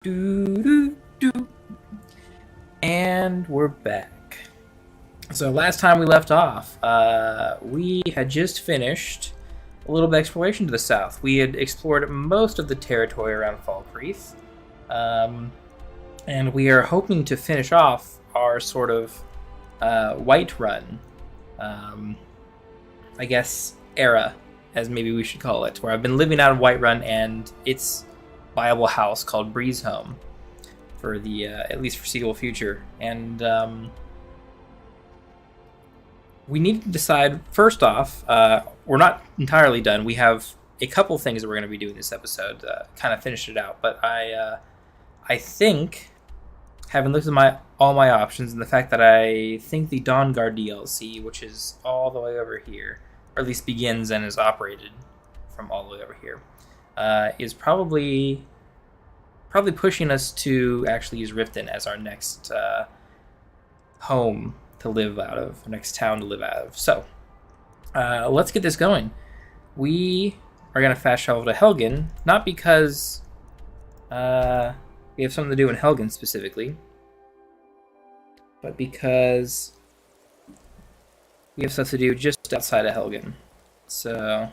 Doo, doo, doo. And we're back. So last time we left off, we had just finished a little bit of exploration to the south. We had explored most of the territory around Falkreath, and we are hoping to finish off our sort of Whiterun, I guess, era, as maybe we should call it, where I've been living out of Whiterun and its viable house called Breezehome for the at least foreseeable future. And we need to decide, first off, we're not entirely done. We have a couple things that we're going to be doing this episode, kind of finish it out. But I think, having looked at all my options, and the fact that I think the Dawnguard DLC, which is all the way over here, or at least begins and is operated from all the way over here, is probably pushing us to actually use Riften as our next home to live out of, next town to live out of. So, let's get this going. We are going to fast travel to Helgen, not because we have something to do in Helgen specifically, but because we have stuff to do just outside of Helgen. So,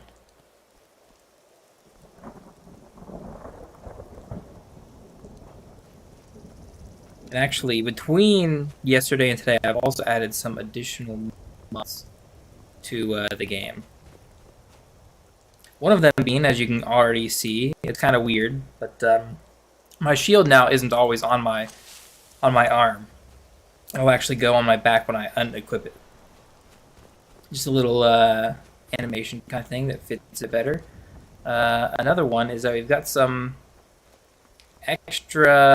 and actually, between yesterday and today, I've also added some additional mods to the game. One of them being, as you can already see, it's kind of weird, but my shield now isn't always on my arm. It'll actually go on my back when I unequip it. Just a little animation kind of thing that fits it better. Another one is that we've got some extra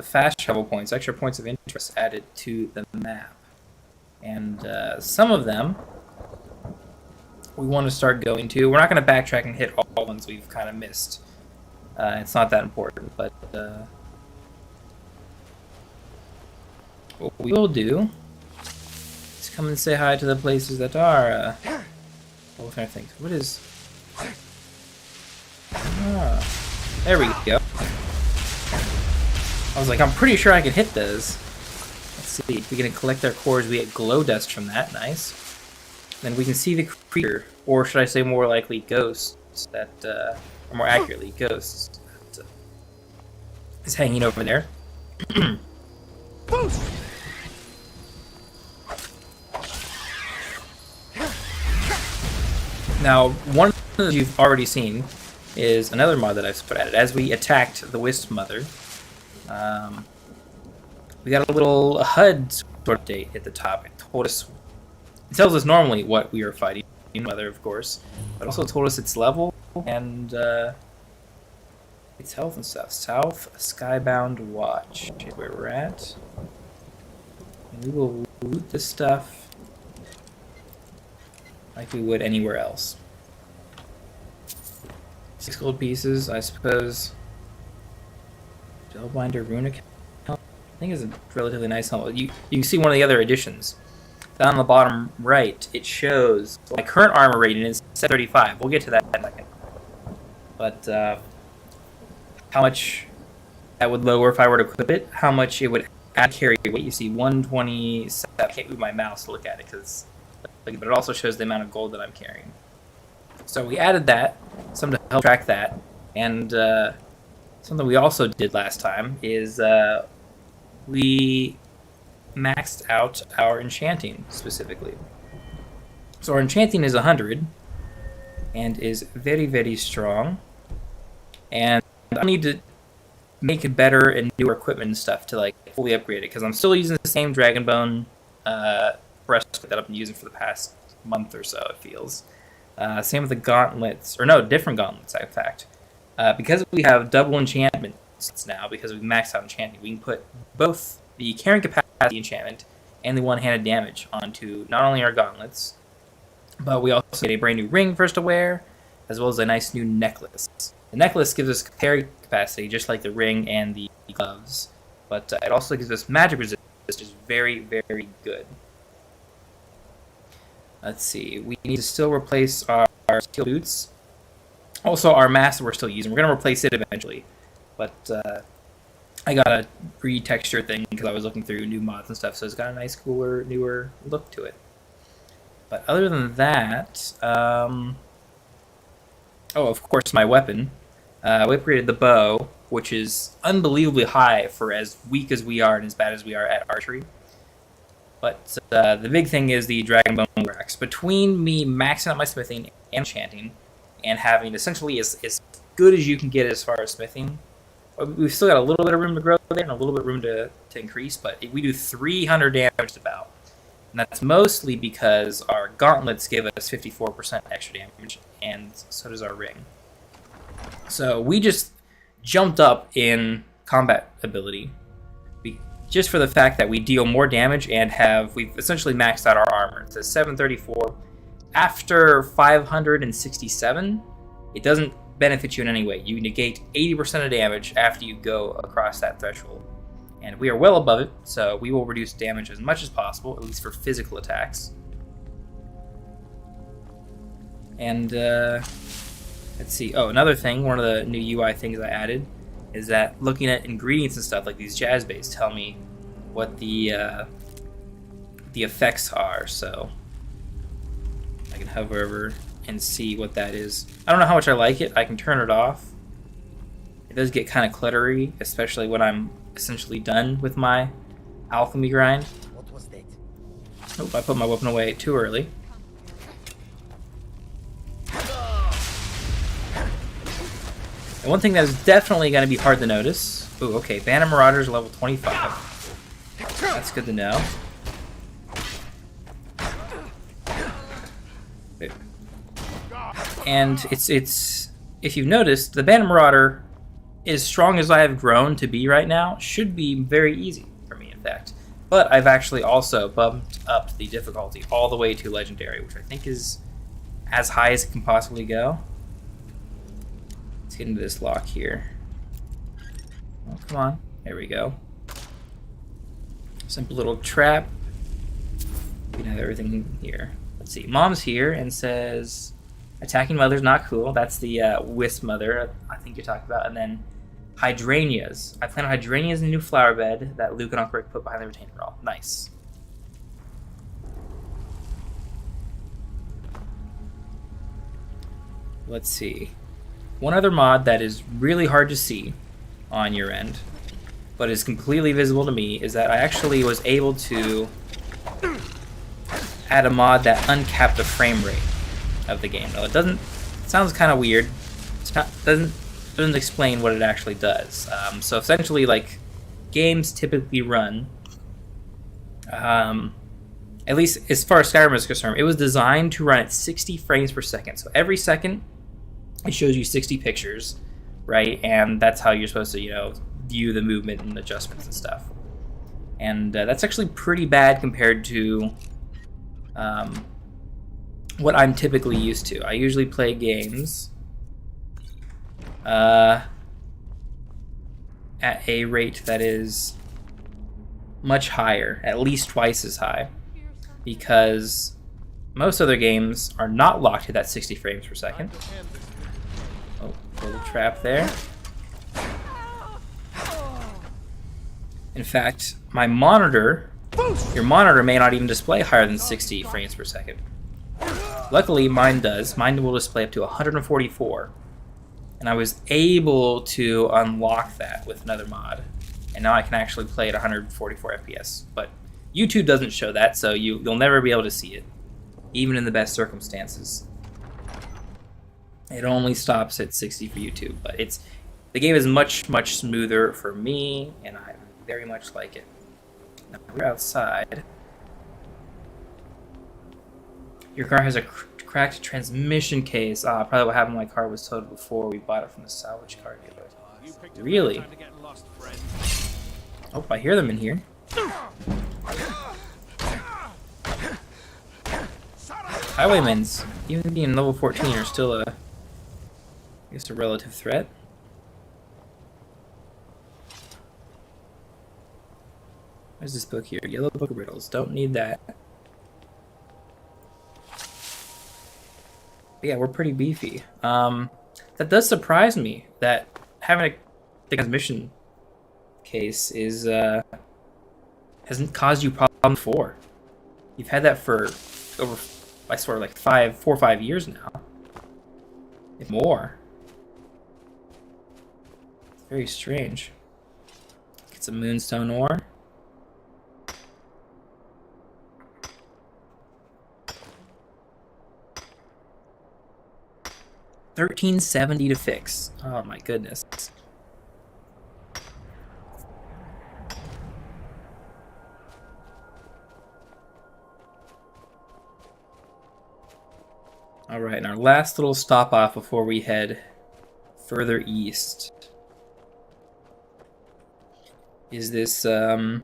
fast travel points, extra points of interest added to the map. And some of them we want to start going to. We're not going to backtrack and hit all the ones we've kind of missed. It's not that important, but what we will do is come and say hi to the places that are... what kind of things? What is... there we go. I was like, I'm pretty sure I can hit those. Let's see. If we can collect their cores, we get glow dust from that. Nice. Then we can see the creature, or should I say more likely ghosts that, or more accurately, ghosts that is hanging over there. Now, one that you've already seen is another mod that I've put added. As we attacked the Wisp Mother, we got a little HUD sort of update at the top. It tells us normally what we are fighting, Mother, of course, but also told us its level and its health and stuff. South Skybound Watch is where we're at, and we will loot this stuff like we would anywhere else. 6 gold pieces, I suppose. Spellbinder Runic, I think is a relatively nice helmet. You can see one of the other additions. Down on the bottom right, it shows my current armor rating is 735. We'll get to that in a second. But how much that would lower if I were to equip it, how much it would add carry weight. You see 127. I can't move my mouse to look at it, but it also shows the amount of gold that I'm carrying. So we added that, something to help track that, and something we also did last time is we maxed out our enchanting specifically. So our enchanting is 100 and is very, very strong. And I need to make it better and newer equipment and stuff to like fully upgrade it, because I'm still using the same Dragonbone breastplate that I've been using for the past month or so, it feels. Same with the gauntlets, or no, different gauntlets, in fact. Because we have double enchantment now, because we've maxed out enchanting, we can put both the carrying capacity enchantment and the one-handed damage onto not only our gauntlets, but we also get a brand new ring for us to wear, as well as a nice new necklace. The necklace gives us carry capacity, just like the ring and the gloves, but it also gives us magic resistance, which is very, very good. Let's see, we need to still replace our steel boots. Also, our mask that we're still using, we're going to replace it eventually. But I got a re-texture thing because I was looking through new mods and stuff, so it's got a nice, cooler, newer look to it. But other than that, oh, of course, my weapon. We upgraded the bow, which is unbelievably high for as weak as we are and as bad as we are at archery. But the big thing is the Dragon Bone Axe. Between me maxing out my smithing and enchanting, and having essentially as good as you can get as far as smithing, we've still got a little bit of room to grow there and a little bit of room to increase, but we do 300 damage about. And that's mostly because our gauntlets give us 54% extra damage, and so does our ring. So we just jumped up in combat ability, just for the fact that we deal more damage and we've essentially maxed out our armor. It says 734. After 567, it doesn't benefit you in any way. You negate 80% of damage after you go across that threshold. And we are well above it, so we will reduce damage as much as possible, at least for physical attacks. And, let's see. Oh, another thing, one of the new UI things I added is that looking at ingredients and stuff like these jazz baits tell me what the effects are, so I can hover over and see what that is. I don't know how much I like it. I can turn it off. It does get kind of cluttery, especially when I'm essentially done with my alchemy grind. What was that? Oh, I put my weapon away too early. And one thing that is definitely going to be hard to notice. Ooh, okay, Banner Marauders level 25. That's good to know. And it's if you've noticed, the Banner Marauder, as strong as I have grown to be right now, should be very easy for me, in fact. But I've actually also bumped up the difficulty all the way to Legendary, which I think is as high as it can possibly go. Let's get into this lock here. Oh, come on. There we go. Simple little trap. We can have everything here. Let's see. Mom's here and says, attacking mother's not cool. That's the wisp mother I think you're talking about. And then hydrangeas. I planted hydrangeas in a new flower bed that Luke and Uncle Rick put behind the retaining wall. Nice. Let's see. One other mod that is really hard to see on your end, but is completely visible to me, is that I actually was able to add a mod that uncapped the frame rate of the game. Now, it sounds kind of weird. Doesn't explain what it actually does. So essentially, like, games typically run, at least as far as Skyrim is concerned, it was designed to run at 60 frames per second. So every second, it shows you 60 pictures, right? And that's how you're supposed to, view the movement and adjustments and stuff. And that's actually pretty bad compared to what I'm typically used to. I usually play games at a rate that is much higher, at least twice as high, because most other games are not locked to that 60 frames per second. Oh, little trap there. In fact, my monitor, your monitor may not even display higher than 60 frames per second. Luckily, mine does. Mine will display up to 144. And I was able to unlock that with another mod. And now I can actually play at 144 FPS. But YouTube doesn't show that, so you'll never be able to see it, even in the best circumstances. It only stops at 60 for YouTube, but the game is much, much smoother for me, and I very much like it. Now we're outside. Your car has a cracked transmission case. Probably what happened. My car was totaled before we bought it from the salvage car dealer. Really? Oh, I hear them in here. Highwaymans, even being level 14, are still I guess a relative threat. Where's this book here? Yellow Book of Riddles. Don't need that. But yeah, we're pretty beefy. That does surprise me that having the transmission case is hasn't caused you problems before. You've had that for over, I swear, like 4 or 5 years now, if more. It's very strange. Get some moonstone ore. $13.70 to fix. Oh my goodness. Alright, and our last little stop off before we head further east is this little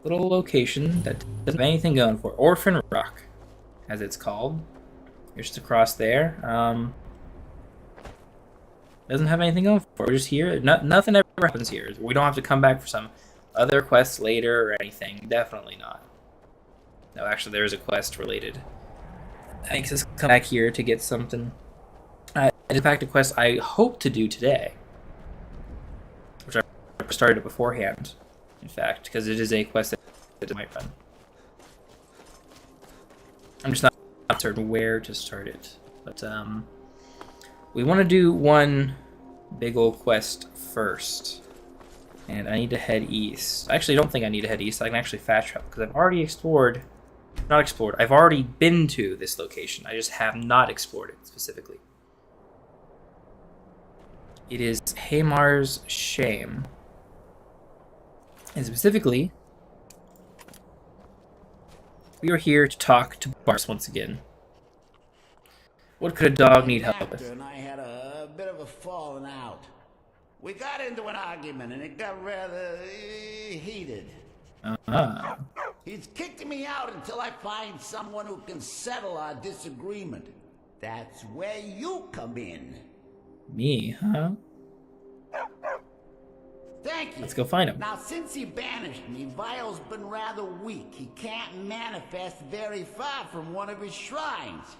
location that doesn't have anything going for it. Orphan Rock, as it's called. Just across there. Doesn't have anything going for it. We're just here. Nothing ever happens here. We don't have to come back for some other quests later or anything. Definitely not. No, actually, there is a quest related. That makes us come back here to get something. In fact, a quest I hope to do today, which I started beforehand, in fact, because it is a quest that might run. I'm just not certain where to start it, but we want to do one big old quest first, and I need to head east. I actually don't think I need to head east. I can actually fast travel because I've already explored. Not explored. I've already been to this location. I just have not explored it specifically. It is Hamar's Shame, and specifically, we are here to talk to Bars once again. What could a dog need help with? And I had a bit of a falling out. We got into an argument and it got rather heated. He's kicked me out until I find someone who can settle our disagreement. That's where you come in. Me, huh? Thank you. Let's go find him. Now, since he banished me, Vile's been rather weak. He can't manifest very far from one of his shrines.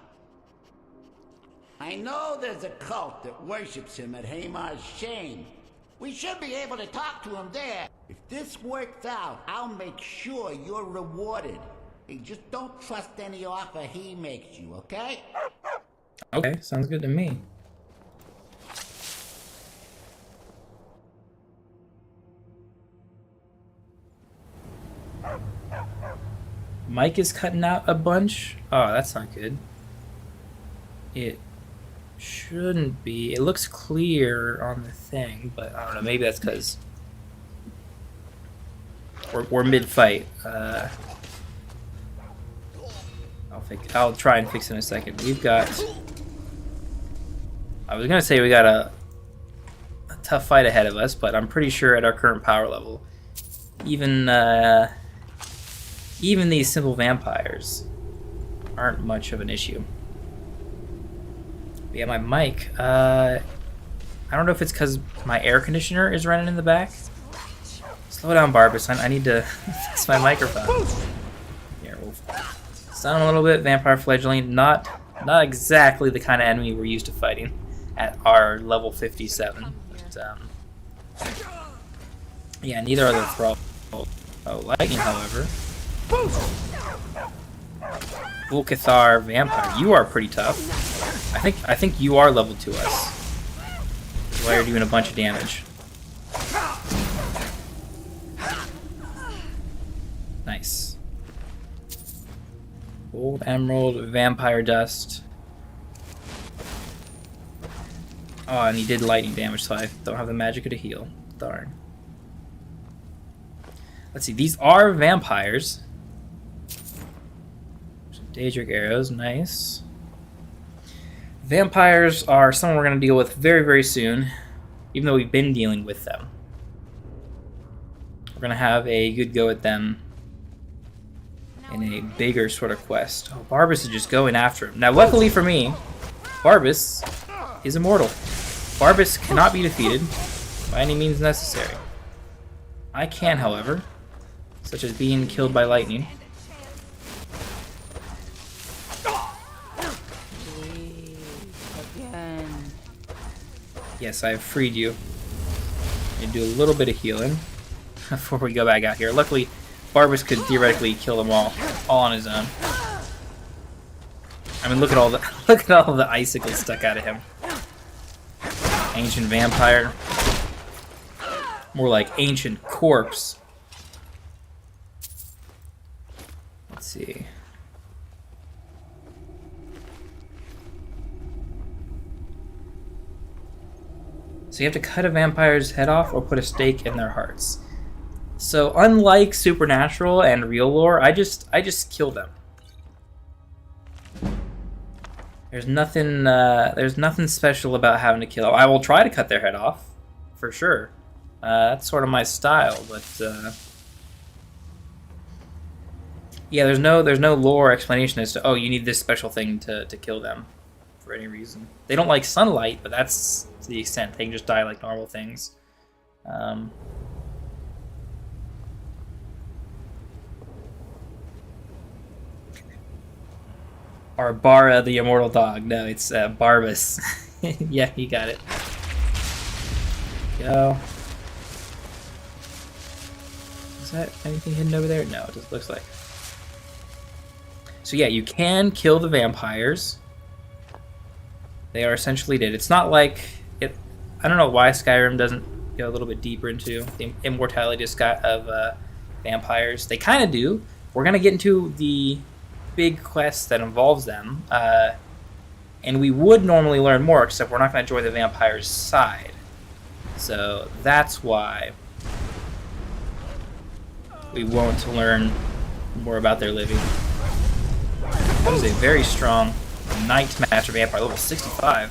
I know there's a cult that worships him at Hamar's Shame. We should be able to talk to him there. If this works out, I'll make sure you're rewarded. Hey, just don't trust any offer he makes you, okay? Okay, sounds good to me. Mic is cutting out a bunch. Oh, that's not good. It shouldn't be. It looks clear on the thing, but I don't know. Maybe that's because we're mid-fight. I'll try and fix it in a second. We've got. I was gonna say we got a tough fight ahead of us, but I'm pretty sure at our current power level, even these simple vampires aren't much of an issue. But yeah, my mic, I don't know if it's because my air conditioner is running in the back. Slow down, Barbus. I need to fix my microphone. Here, we'll sound a little bit. Vampire fledgling, not exactly the kind of enemy we're used to fighting at our level 57. But, yeah, neither are the Thrall. Lightning, however. Volcathar Vampire, you are pretty tough. I think you are level to us. While you're doing a bunch of damage. Nice. Gold Emerald, Vampire Dust. Oh, and he did lightning damage, so I don't have the magic to heal. Darn. Let's see, these are vampires. Daedric arrows, nice. Vampires are someone we're going to deal with very, very soon, even though we've been dealing with them. We're going to have a good go at them in a bigger sort of quest. Oh, Barbus is just going after him. Now, luckily for me, Barbus is immortal. Barbus cannot be defeated by any means necessary. I can, however, such as being killed by lightning. Yes, I have freed you. And do a little bit of healing before we go back out here. Luckily, Barbas could theoretically kill them all on his own. I mean, look at all the icicles stuck out of him. Ancient vampire. More like ancient corpse. Let's see. So you have to cut a vampire's head off or put a stake in their hearts. So unlike supernatural and real lore, I just kill them. There's nothing special about having to kill. I will try to cut their head off, for sure. That's sort of my style, but yeah, there's no lore explanation as to, oh, you need this special thing to kill them for any reason. They don't like sunlight, but that's to the extent. They can just die like normal things. Or Bara the immortal dog. No, it's Barbas. Yeah, you got it. Go. Is that anything hidden over there? No, it just looks like. So yeah, you can kill the vampires. They are essentially dead. It's not like it. I don't know why Skyrim doesn't go a little bit deeper into the immortality of vampires. They kind of do. We're gonna get into the big quest that involves them, and we would normally learn more, except we're not going to join the vampires' side. So that's why we won't learn more about their living. That was a very strong Night Master vampire, level 65.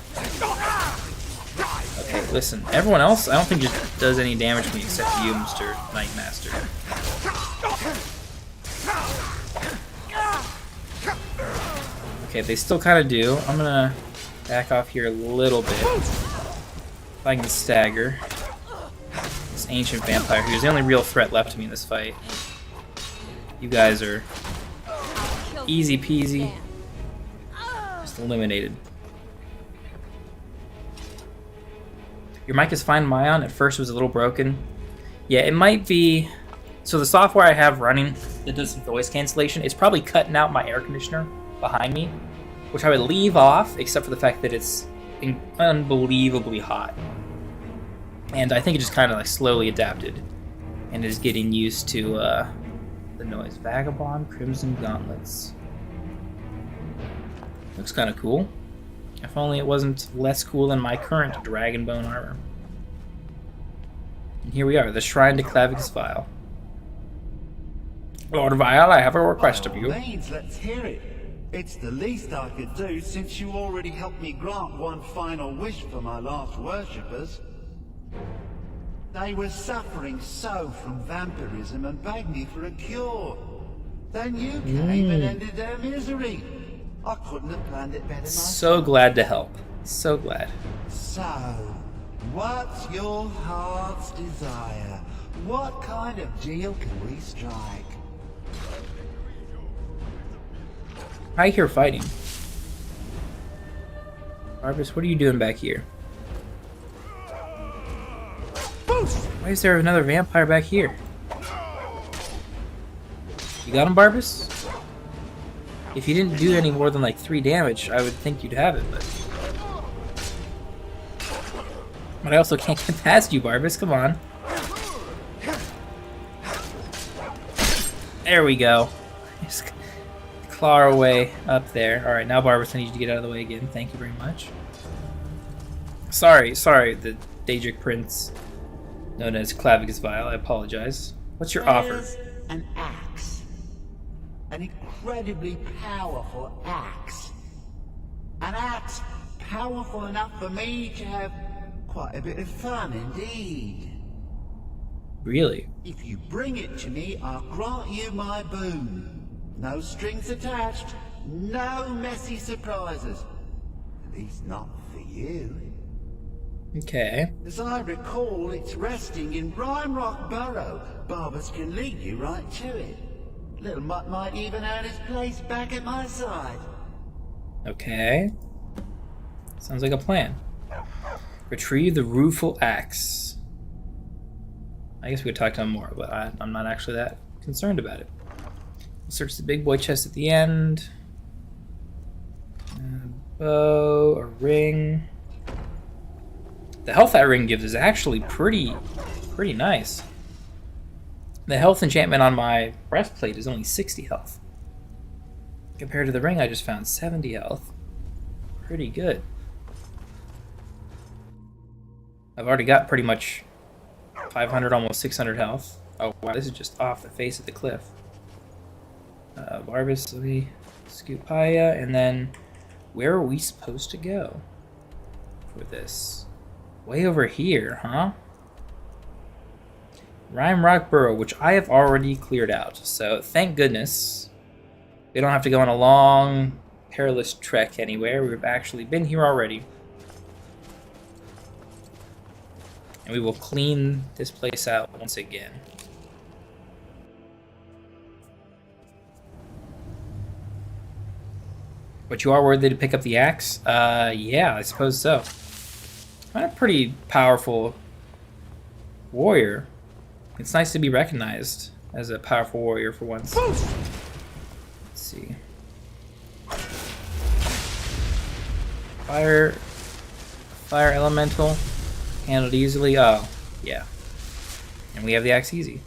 Okay, listen, everyone else I don't think just does any damage to me except you, Mr. Night Master. Okay, they still kind of do. I'm gonna back off here a little bit. If I can stagger this ancient vampire, who's the only real threat left to me in this fight. You guys are easy peasy. Just eliminated. Your mic is fine, Mayan. At first it was a little broken. Yeah, it might be. So the software I have running that does some voice cancellation is probably cutting out my air conditioner behind me, which I would leave off, except for the fact that it's unbelievably hot. And I think it just kind of like slowly adapted and is getting used to the noise. Vagabond Crimson Gauntlets. Looks kind of cool. If only it wasn't less cool than my current Dragonbone armor. And here we are, the Shrine to Clavicus Vile. Lord Vile, I have a request of you. Means, let's hear it. It's the least I could do, since you already helped me grant one final wish for my last worshippers. They were suffering so from vampirism and begged me for a cure. Then you came and ended their misery. I couldn't have planned it better myself. So glad to help. So glad. So, what's your heart's desire? What kind of deal can we strike? I hear fighting. Barbas, what are you doing back here? Why is there another vampire back here? You got him, Barbas? If you didn't do any more than like 3 damage, I would think you'd have it, but I also can't get past you, Barbas. Come on. There we go. Just claw our way up there. Alright, now Barbas, I need you to get out of the way again. Thank you very much. Sorry, the Daedric Prince, known as Clavicus Vile. I apologize. What's your offer? An axe. An incredibly powerful axe. An axe powerful enough for me to have quite a bit of fun indeed. Really? If you bring it to me, I'll grant you my boon. No strings attached, no messy surprises. At least not for you. Okay. As I recall, it's resting in Rhymerock Burrow. Barbas can lead you right to it. Little Mutt might even earn his place back at my side. Okay. Sounds like a plan. Retrieve the rueful axe. I guess we could talk to him more, but I'm not actually that concerned about it. We'll search the big boy chest at the end. A bow, a ring. The health that ring gives is actually pretty nice. The health enchantment on my breastplate is only 60 health. Compared to the ring I just found, 70 health. Pretty good. I've already got pretty much 500, almost 600 health. Oh wow, this is just off the face of the cliff. Barbus, Scupaya, and then where are we supposed to go for this? Way over here, huh? Rime Rock Burrow, which I have already cleared out, so thank goodness we don't have to go on a long, perilous trek anywhere. We've actually been here already. And we will clean this place out once again. But you are worthy to pick up the axe? Yeah, I suppose so. I'm a pretty powerful warrior. It's nice to be recognized as a powerful warrior for once. Let's see. Fire elemental. Handled easily. Oh, yeah. And we have the axe easy.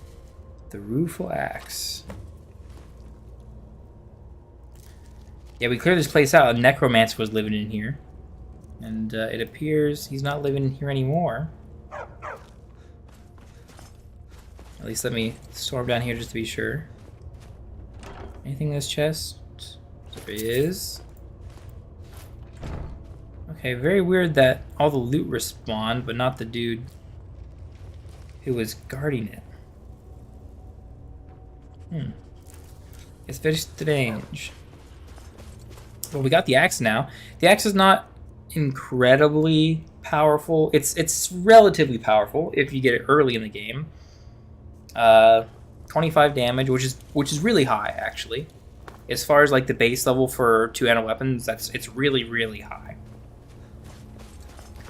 The rueful axe. Yeah, we cleared this place out. A necromancer was living in here. And it appears he's not living here anymore. At least let me storm down here just to be sure. Anything in this chest? There is. Okay, very weird that all the loot respawned, but not the dude who was guarding it. It's very strange. Well, we got the axe now. The axe is not incredibly powerful. It's relatively powerful if you get it early in the game. 25 damage, which is really high actually. As far as like the base level for two-handed weapons, it's really high.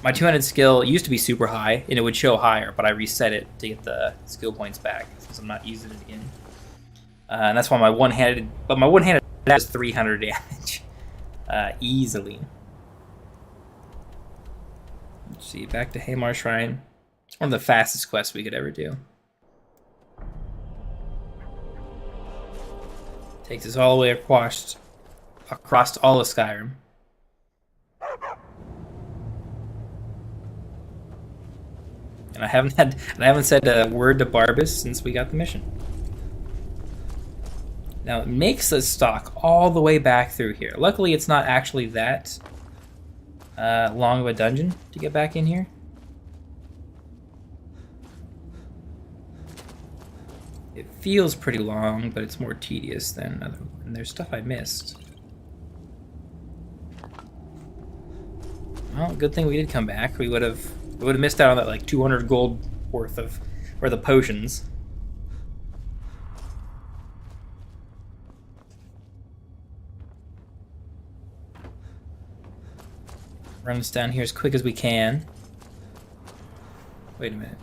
My two-handed skill used to be super high, and it would show higher, but I reset it to get the skill points back since I'm not using it again. And that's why my one-handed does 300 damage easily. Let's see, back to Haymar Shrine. It's one of the fastest quests we could ever do. Takes us all the way across all of Skyrim. And I haven't said a word to Barbus since we got the mission. Now it makes us stalk all the way back through here. Luckily, it's not actually that long of a dungeon to get back in here. It feels pretty long, but it's more tedious than other. And there's stuff I missed. Well, good thing we did come back. We would have missed out on that like 200 gold worth of the potions. Run us down here as quick as we can. Wait a minute.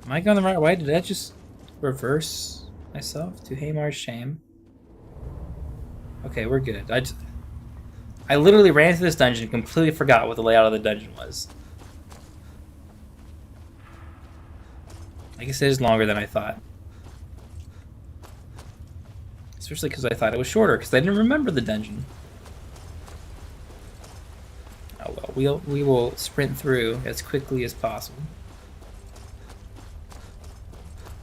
Am I going the right way? Did I just reverse myself to Haymar's Shame? Okay, we're good. I literally ran into this dungeon and completely forgot what the layout of the dungeon was. I guess it is longer than I thought. Especially because I thought it was shorter, because I didn't remember the dungeon. Oh well, we will sprint through as quickly as possible.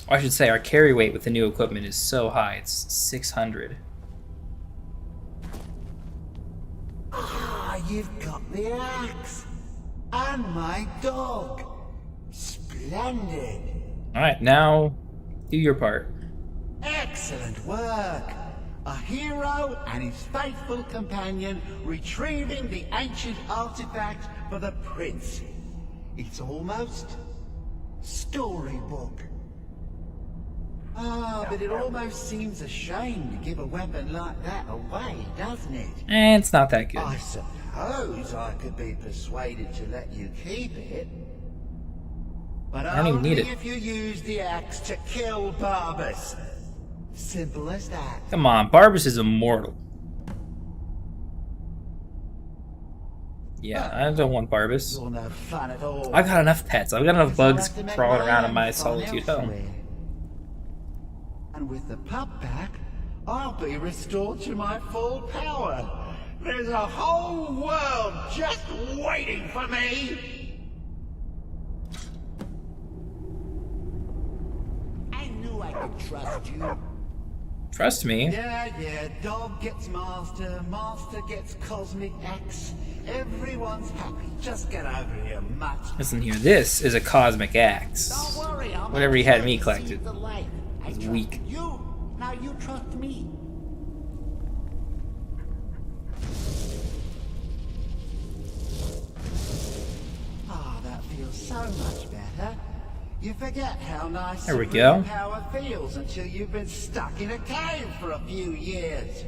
Or I should say our carry weight with the new equipment is so high, it's 600. Ah, you've got the axe. And my dog. Splendid. Alright, now do your part. Excellent work. A hero and his faithful companion retrieving the ancient artifact for the prince. It's almost storybook. Ah, but it almost seems a shame to give a weapon like that away, doesn't it? It's not that good. I suppose suppose I could be persuaded to let you keep it. But I don't even need it. if you use the axe to kill Barbas. Simple as that. Come on, Barbas is immortal. Yeah, I don't want Barbas. You're no fun at all. I've got enough pets. I've got enough bugs I'll have to make crawling around in own my fun solitude home. elsewhere. And with the pup back, I'll be restored to my full power. There's a whole world just waiting for me. I knew I could trust you. Trust me. Yeah, dog gets master, master gets cosmic axe. Everyone's happy. Just get over here, mutt. Listen here, this is a cosmic axe. Don't worry, I'll Whatever he had me collected. the light. I was trust weak. You, now you trust me. Ah, that feels so much better. You forget how nice There we supreme go. power feels until you've been stuck in a cave for a few years.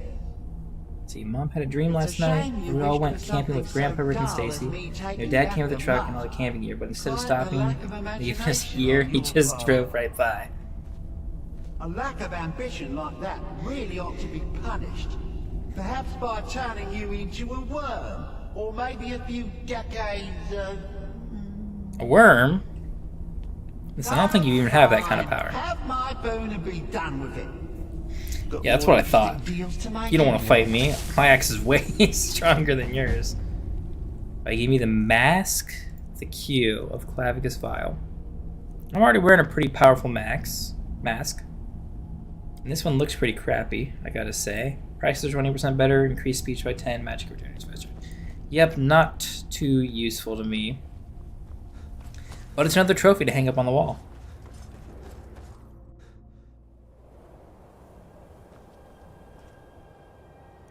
See, Mom had a dream last It's a night. shame you We all wished went for camping with something Grandpa, Rick, and so dull as Stacy. me taking Your dad you came with the out to truck and all mutt. the camping gear, but instead of Quite the stopping lack of and giving us imagination gear, on he your just part. drove right by. A lack of ambition like that really ought to be punished. Perhaps by turning you into a worm, or maybe a few decades A worm? Listen, I don't think you even have that kind of power. Have my boon and be done with it. Got Yeah, that's more what I thought. interesting deals to make You don't want to anyway. fight me. My axe is way stronger than yours. I give me the mask, the Q of Clavicus Vial. I'm already wearing a pretty powerful mask. And this one looks pretty crappy, I gotta say. Prices are 20% better, increased speech by 10, magic returns faster. Yep, not too useful to me. But it's another trophy to hang up on the wall.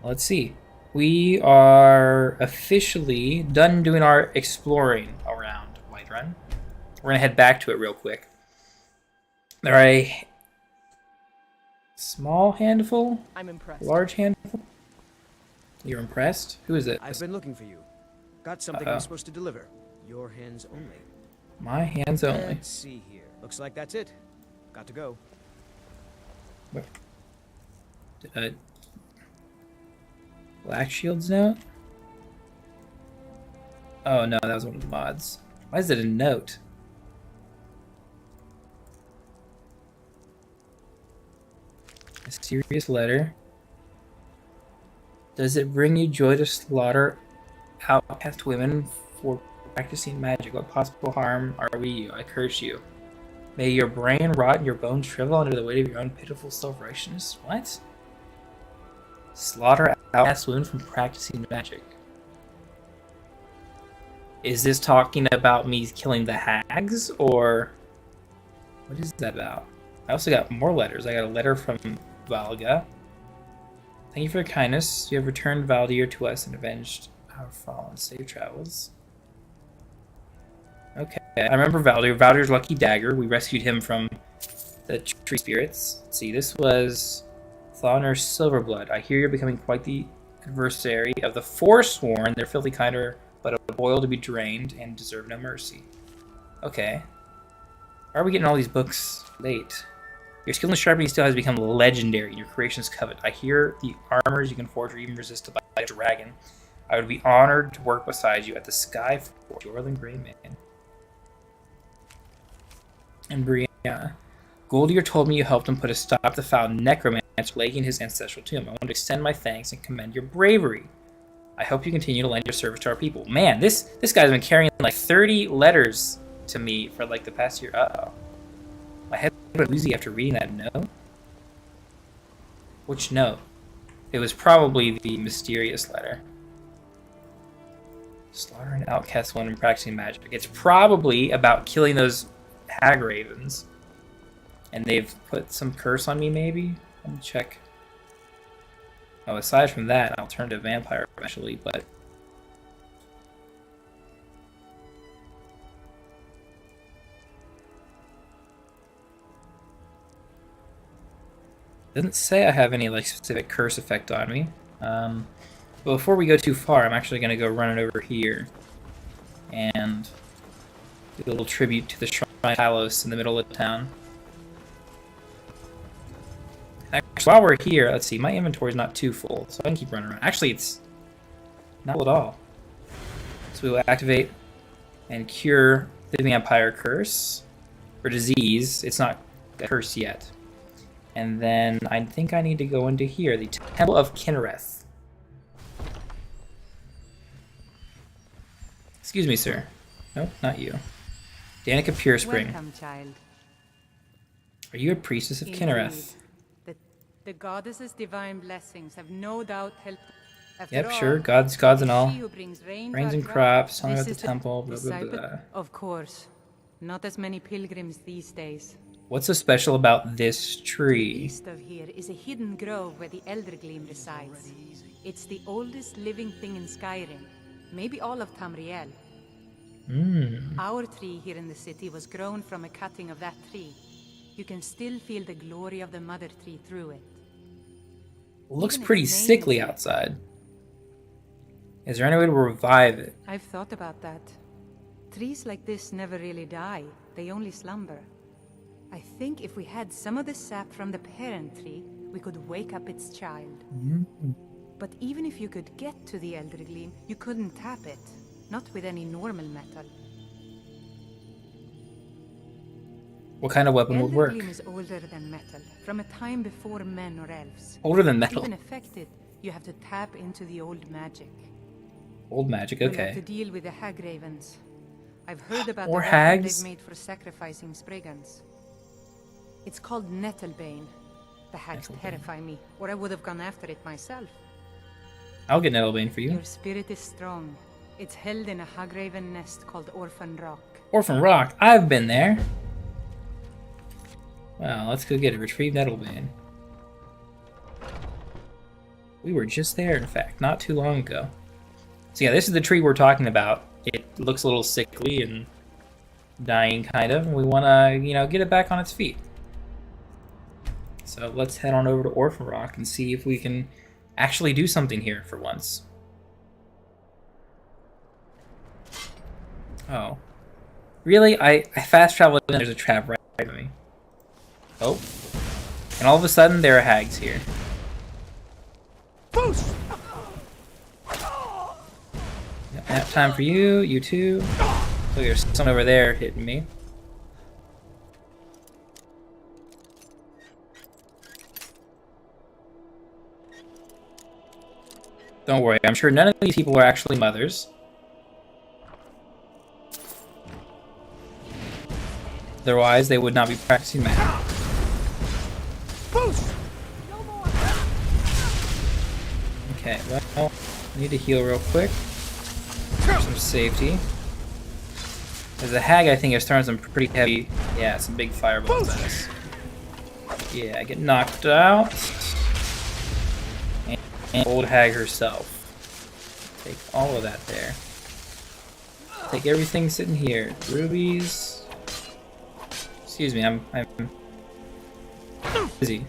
Let's see. We are officially done doing our exploring around Whiterun. We're gonna head back to it real quick. There are a small handful, I'm impressed. large handful. You're impressed? Who is it? I've been looking for you. Got something Uh-oh. I'm supposed to deliver. Your hands only. My hands only. Let's see here. Looks like that's it. Got to go. Where? Did Black Shield's note? Oh no, that was one of the mods. Why is it a note? A serious letter. Does it bring you joy to slaughter outcast women for practicing magic? What possible harm are we you? I curse you. May your brain rot and your bones shrivel under the weight of your own pitiful self-righteousness. What? Slaughter outcast women from practicing magic. Is this talking about me killing the hags, or what is that about? I also got more letters. I got a letter from Valga. Thank you for your kindness. You have returned Valdir to us and avenged our fallen. Safe travels. Okay, I remember Valdir. Valdir's lucky dagger. We rescued him from the tree spirits. Let's see, this was Thawner Silverblood. I hear you're becoming quite the adversary of the Forsworn. They're filthy kind are but a boil to be drained and deserve no mercy. Okay. Why are we getting all these books late? Your skill in sharpening steel has become legendary in your creation's covet. I hear the armors you can forge or even resist the bite of a dragon. I would be honored to work beside you at the Sky Forge, Jorlin Greyman. And Brianna. Goldier told me you helped him put a stop to the foul necromancer plaguing his ancestral tomb. I want to extend my thanks and commend your bravery. I hope you continue to lend your service to our people. Man, this guy's been carrying like 30 letters to me for like the past year. Uh-oh. My head went woozy after reading that note. Which note? It was probably the mysterious letter. Slaughter an outcast one and practicing magic. It's probably about killing those hag ravens. And they've put some curse on me, maybe? Let me check. Oh, aside from that, I'll turn to vampire eventually, but... doesn't say I have any like specific curse effect on me. But before we go too far, I'm actually going to go run it over here and do a little tribute to the Shrine of Talos in the middle of town. Actually, while we're here, let's see, my inventory is not too full, so I can keep running around. Actually, it's not full at all. So we will activate and cure the Vampire Curse, or disease. It's not a curse yet. And then I think I need to go into here, the Temple of Kinnereth. Excuse me, sir. Nope, not you. Danica Purespring. Welcome, child. Are you a priestess of Kinnereth? The goddess's divine blessings have no doubt helped. After Yep, all, sure. Gods and all. she who brings rain Rains to and our crops, hung This at the is temple, blah, blah, disciple- blah. Of course. Not as many pilgrims these days. What's so special about this tree? East of here is a hidden grove where the Elder Gleam resides. It's the oldest living thing in Skyrim. Maybe all of Tamriel. Our tree here in the city was grown from a cutting of that tree. You can still feel the glory of the mother tree through it. Looks Even pretty its name sickly is- outside. Is there any way to revive it? I've thought about that. Trees like this never really die. They only slumber. I think if we had some of the sap from the parent tree, we could wake up its child. But even if you could get to the Elder Gleam, you couldn't tap it. Not with any normal metal. What kind of weapon would Elder work? Gleam is older than metal, from a time before men or elves. Older than To metal. even affect it, you have to tap into the old magic. Old magic, We'll have to okay. deal with the hag ravens. I've heard about Or the weapon hags. they've made for sacrificing Spriggans. It's called Nettlebane. The hags Nettlebane. terrify me, or I would have gone after it myself. I'll get Nettlebane for you. Your spirit is strong. It's held in a hagraven nest called Orphan Rock. Orphan Rock, I've been there. Well, let's go get it. Retrieve Nettlebane. We were just there, in fact, not too long ago. So yeah, this is the tree we're talking about. It looks a little sickly and dying, kind of, and we want to, get it back on its feet. So let's head on over to Orphan Rock and see if we can actually do something here for once. Oh. Really? I fast traveled and there's a trap right of me. Oh. And all of a sudden there are hags here. Boost! Nap time for you, you too. So there's someone over there hitting me. Don't worry, I'm sure none of these people are actually mothers. Otherwise, they would not be practicing magic. Boost! Okay, well, I need to heal real quick. For some safety. There's a hag, I think, is throwing some pretty heavy, some big fireballs at us. Yeah, I get knocked out. And old hag herself. Take all of that there. Take everything sitting here. Rubies. Excuse me, I'm busy.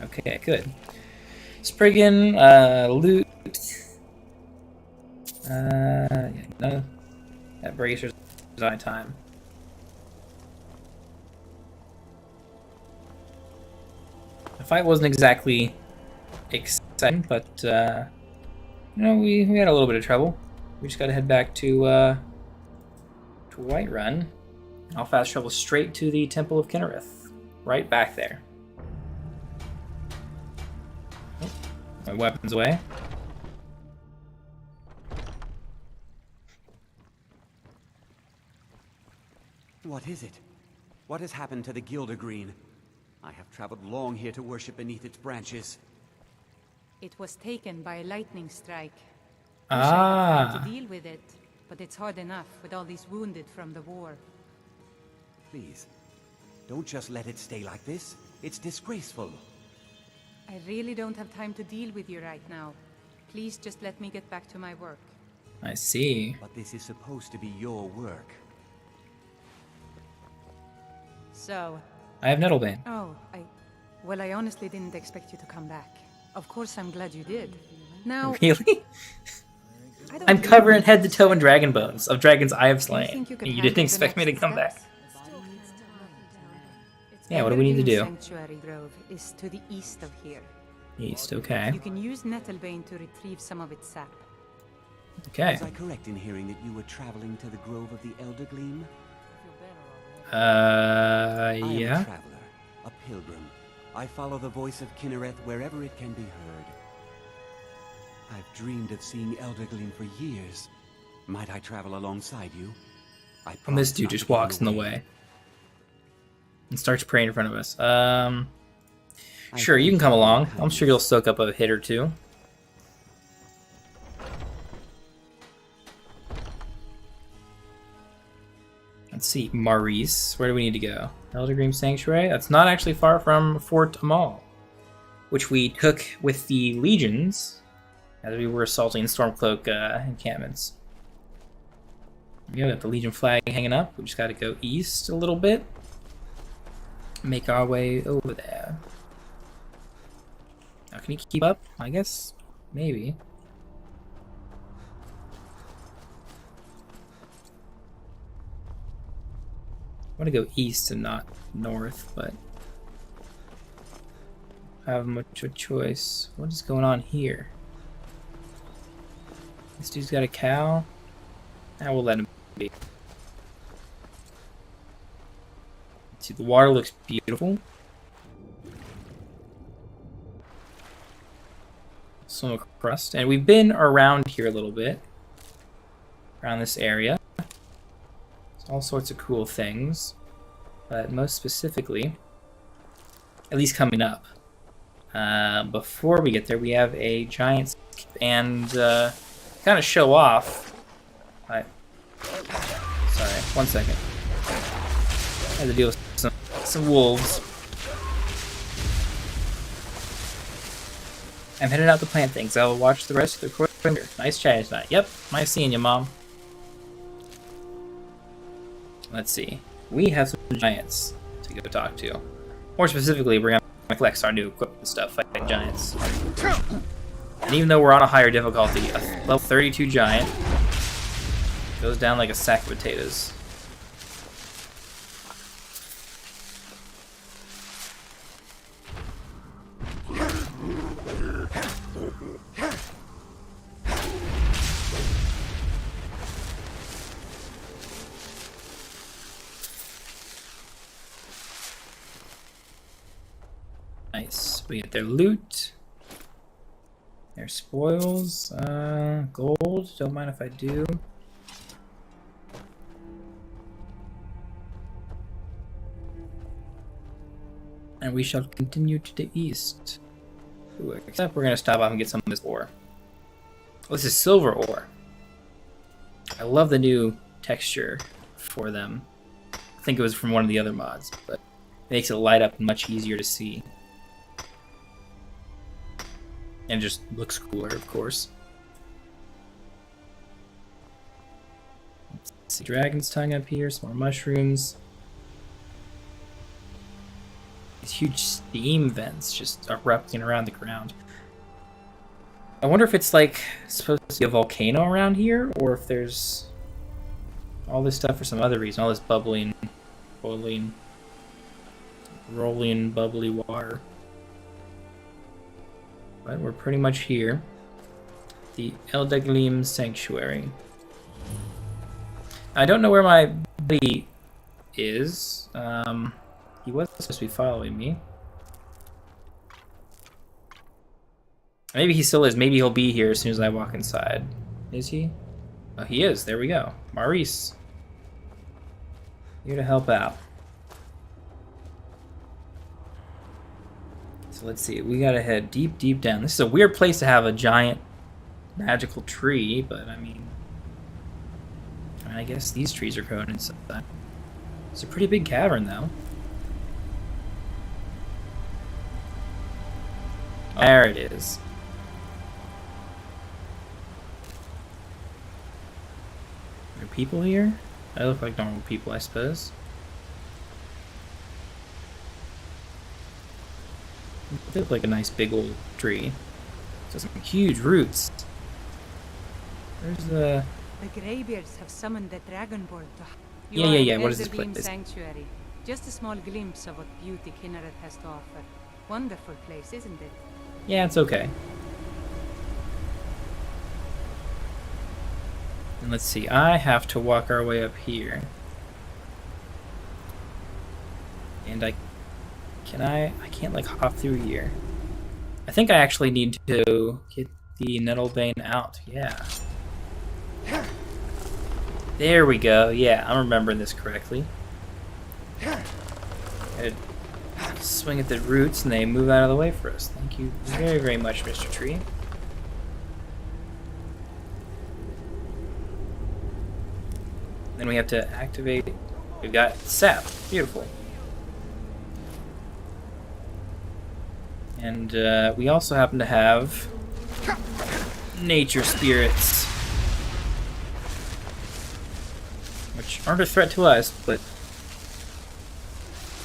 Okay, good. Spriggan, loot. No. That bracer's on time. The fight wasn't exactly exciting, but we had a little bit of trouble. We just gotta head back to Whiterun. I'll fast travel straight to the Temple of Kinnereth. Right back there. Oh, my weapon's away. What is it? What has happened to the Gildergreen? I have traveled long here to worship beneath its branches. It was taken by a lightning strike. Wish I had time to deal with it, but it's hard enough with all these wounded from the war. Please, don't just let it stay like this. It's disgraceful. I really don't have time to deal with you right now. Please just let me get back to my work. I see. But this is supposed to be your work. So, I have Nettlebane. I honestly didn't expect you to come back. Of course, I'm glad you did. Now, Really? I don't I'm think covered we head to need toe in dragon bones of dragons I have Do you slain. think you could You handle didn't the expect me to next come back. steps? Yeah, what do we need to Evergreen do? Sanctuary Grove is to the east of here. East, okay. You can use Nettlebane to retrieve some of its sap. Okay. Was I correct in hearing that you were traveling to the Grove of the Elder Gleam? I am a Yeah. traveler, a pilgrim. I follow the voice of Kinnereth wherever it can be heard. I've dreamed of seeing Elder Gleam for years. Might I travel alongside you? I And this promise dude not to just get in walks in the way. And starts praying in front of us. I Sure, you thank can come for your along. I'm kindness. sure you'll soak up a hit or two. Let's see, Maurice. Where do we need to go? Eldergrim Sanctuary? That's not actually far from Fort Amal, which we took with the legions as we were assaulting Stormcloak encampments. We got the Legion flag hanging up. We just got to go east a little bit. Make our way over there. Now, can you keep up? I guess maybe. I want to go east and not north, but I have much of a choice. What is going on here? This dude's got a cow. I will let him be. Let's see, the water looks beautiful. Some crust, and we've been around here a little bit, around this area. All sorts of cool things, but most specifically, at least coming up, before we get there, we have a giant skip and kind of show off. Sorry, 1 second. I had to deal with some wolves. I'm headed out to plant things. I will watch the rest of the recording. Nice chatting tonight. Yep, nice seeing you, Mom. Let's see. We have some giants to go talk to. More specifically, we're gonna flex our new equipment stuff, fighting giants. And even though we're on a higher difficulty, a level 32 giant goes down like a sack of potatoes. Nice. We get their loot, their spoils, gold. Don't mind if I do. And we shall continue to the east. Ooh, except we're gonna stop off and get some of this ore. Oh, this is silver ore. I love the new texture for them. I think it was from one of the other mods, but it makes it light up much easier to see. And just looks cooler, of course. Let's see, dragon's tongue up here, some more mushrooms. These huge steam vents just erupting around the ground. I wonder if it's like supposed to be a volcano around here, or if there's all this stuff for some other reason. All this bubbling, boiling, rolling, bubbly water. But we're pretty much here. The Eldaglim Sanctuary. I don't know where my buddy is. He was supposed to be following me. Maybe he still is. Maybe he'll be here as soon as I walk inside. Is he? Oh, he is. There we go. Maurice. Here to help out. So let's see. We gotta head deep, deep down. This is a weird place to have a giant magical tree, but I mean, I guess these trees are growing inside. It's a pretty big cavern, though. There it is. Are there people here? They look like normal people, I suppose. They look like a nice big old tree. So some huge roots. Where's the... The Greybeards have summoned the Dragonborn to... Yeah. What is this Elderbeam place? Sanctuary. Just a small glimpse of what beauty Kinnereth has to offer. Wonderful place, isn't it? Yeah, it's okay. And let's see, I have to walk our way up here. And I can't like hop through here. I think I actually need to get the Nettlebane out, yeah. There we go, yeah, I'm remembering this correctly. I'd swing at the roots and they move out of the way for us. Thank you very, very much, Mr. Tree. Then we have to activate. We've got sap. Beautiful. And we also happen to have nature spirits, which aren't a threat to us, but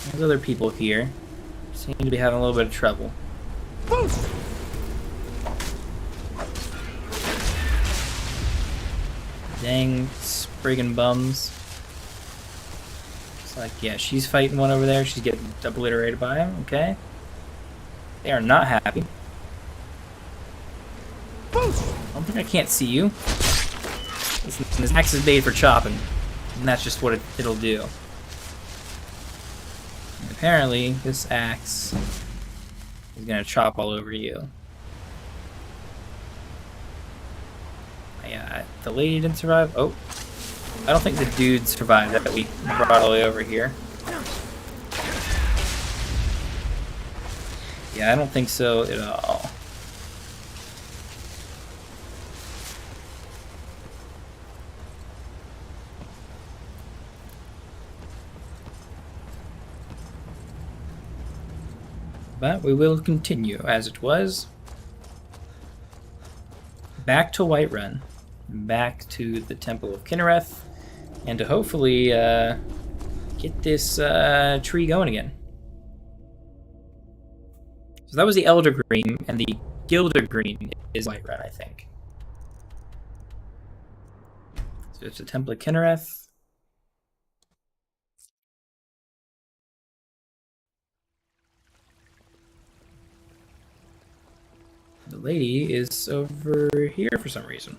there's other people here seem to be having a little bit of trouble. Dang friggin' bums. It's like, yeah, she's fighting one over there. She's getting obliterated by him. Okay. They are not happy. I don't think I can't see you. This axe is made for chopping, and that's just what it'll do. And apparently, this axe is gonna chop all over you. Yeah, the lady didn't survive. Oh, I don't think the dude survived that we brought all the way over here. Yeah, I don't think so at all. But we will continue as it was. Back to Whiterun. Back to the Temple of Kinnereth. And to hopefully get this tree going again. So that was the Elder Green, and the Gilder Green is Whiterun, I think. So it's the Temple of Kinnereth. The lady is over here for some reason.